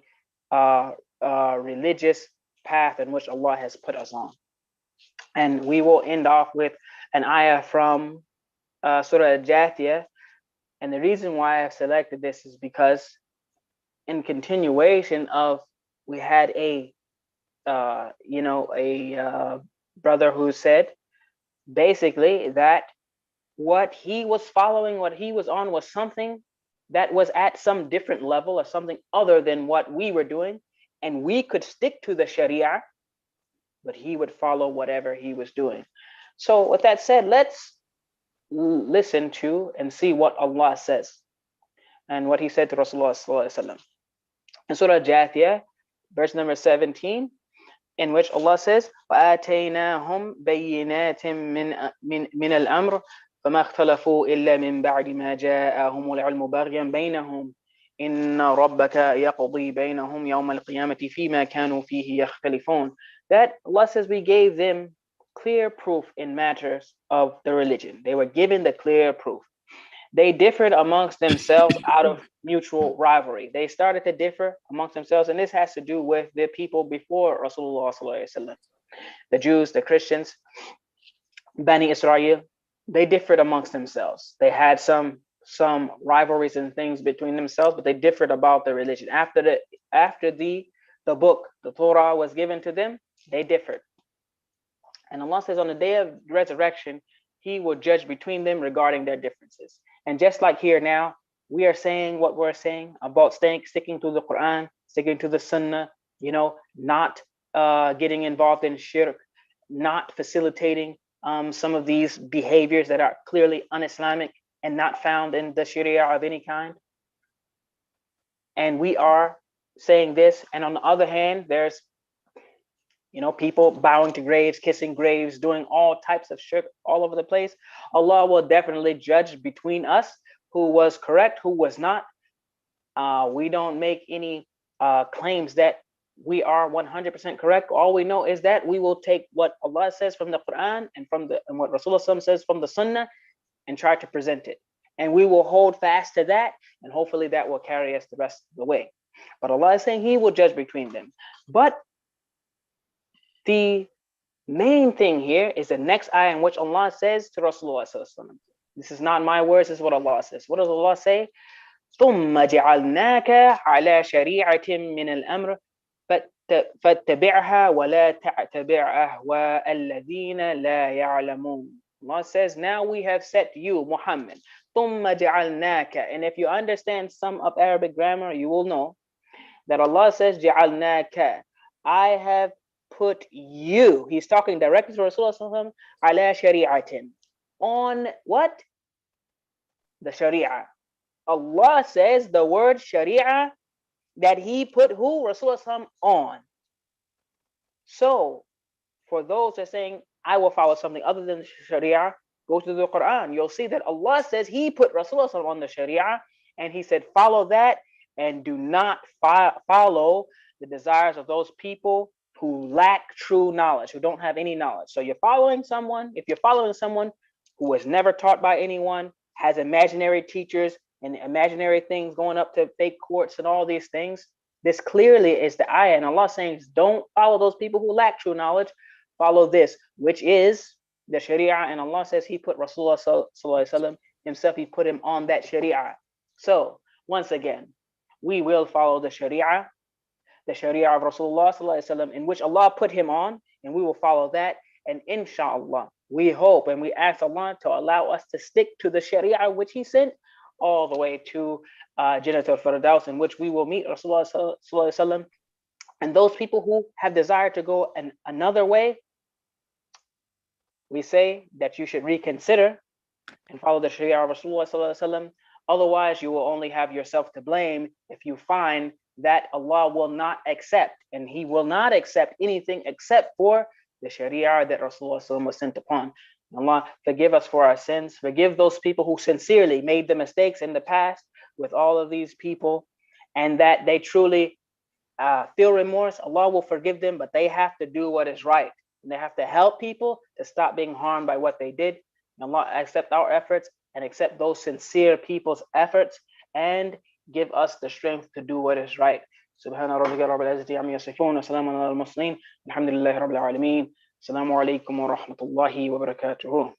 religious path in which Allah has put us on. And we will end off with an ayah from Surah Al-Jathiyah. And the reason why I've selected this is because in continuation of, we had a brother who said basically that what he was following, what he was on, was something that was at some different level, or something other than what we were doing, and we could stick to the Sharia, but he would follow whatever he was doing. So with that said, let's listen to and see what Allah says and what he said to Rasulullah sallallahu alaihi wasallam in Surah Jathiyah, verse number 17, in which Allah says, وَآتَيْنَاهُمْ بَيِّنَاتٍ مِنَ الْأَمْرِ فَمَا اخْتَلَفُوا إِلَّا مِنْ بَعْدِ مَا جَاءَهُمُ الْعِلْمُ بَغْيًا بَيْنَهُمْ إِنَّ رَبَّكَ يَقْضِي بَيْنَهُمْ يَوْمَ الْقِيَامَةِ فِيمَا كَانُوا فِيهِ يَخْتَلِفُونَ. That Allah says, we gave them clear proof in matters of the religion. They were given the clear proof. They differed amongst themselves out of mutual rivalry. They started to differ amongst themselves, and this has to do with the people before Rasulullah sallallahu alaihi wasallam, the Jews, the Christians, Bani Israel. They differed amongst themselves. They had some rivalries and things between themselves, but they differed about the religion. After the the book, the Torah, was given to them, they differed. And Allah says on the day of resurrection, He will judge between them regarding their differences. And just like here now, we are saying what we're saying about sticking to the Quran, sticking to the Sunnah, not getting involved in shirk, not facilitating some of these behaviors that are clearly un-Islamic and not found in the Sharia of any kind. And we are saying this. And on the other hand, there's people bowing to graves, kissing graves, doing all types of shirk all over the place. Allah will definitely judge between us, who was correct, who was not. We don't make any claims that we are 100% correct. All we know is that we will take what Allah says from the Quran and what Rasulullah says from the Sunnah and try to present it. And we will hold fast to that, and hopefully that will carry us the rest of the way. But Allah is saying He will judge between them. But the main thing here is the next ayah in which Allah says to Rasulullah, this is not my words, this is what Allah says. What does Allah say? ثُمَّ جَعَلْنَاكَ عَلَى شَرِيعَةٍ مِّنَ الْأَمْرِ فَاتَّبِعْهَا وَلَا تَعْتَبِعْ أَهْوَاءَ الَّذِينَ لَا يَعْلَمُونَ. Allah says, now we have set you, Muhammad. ثُمَّ جَعَلْنَاكَ. And if you understand some of Arabic grammar, you will know that Allah says, جَعَلْنَاكَ. I have put you. He's talking directly to Rasulullah ala shari'atin. On what? The Sharia. Allah says the word Sharia that He put who? Rasulullah on. So for those that are saying, I will follow something other than Sharia, go to the Quran. You'll see that Allah says He put Rasulullah on the Sharia, and He said, follow that and do not follow the desires of those people who lack true knowledge, who don't have any knowledge. So you're following someone, if you're following someone who was never taught by anyone, has imaginary teachers and imaginary things going up to fake courts and all these things, this clearly is the ayah. And Allah saying, don't follow those people who lack true knowledge. Follow this, which is the Sharia. And Allah says He put Rasulullah sallallahu alaihi wasallam Himself, He put him on that Sharia. So once again, we will follow the Sharia of Rasulullah sallallahu alaihi wasallam, in which Allah put him on, and we will follow that. And inshallah, we hope and we ask Allah to allow us to stick to the Sharia which He sent all the way to Jannat al-Firdaus, in which we will meet Rasulullah sallallahu alaihi wasallam. And those people who have desired to go another way, we say that you should reconsider and follow the Sharia of Rasulullah sallallahu alaihi wasallam. Otherwise, you will only have yourself to blame if you find that Allah will not accept, and He will not accept anything except for the Sharia that Rasulullah was sent upon. Allah, forgive us for our sins. Forgive those people who sincerely made the mistakes in the past with all of these people, and that they truly feel remorse. Allah will forgive them, but they have to do what is right. And they have to help people to stop being harmed by what they did. And Allah accept our efforts and accept those sincere people's efforts, and give us the strength to do what is right. Subhana rabbika rabbil izzati amma yasifun wa salamun alal mursalin walhamdulillahi rabbil alamin. Assalamu alaikum wa rahmatullahi wa barakatuh.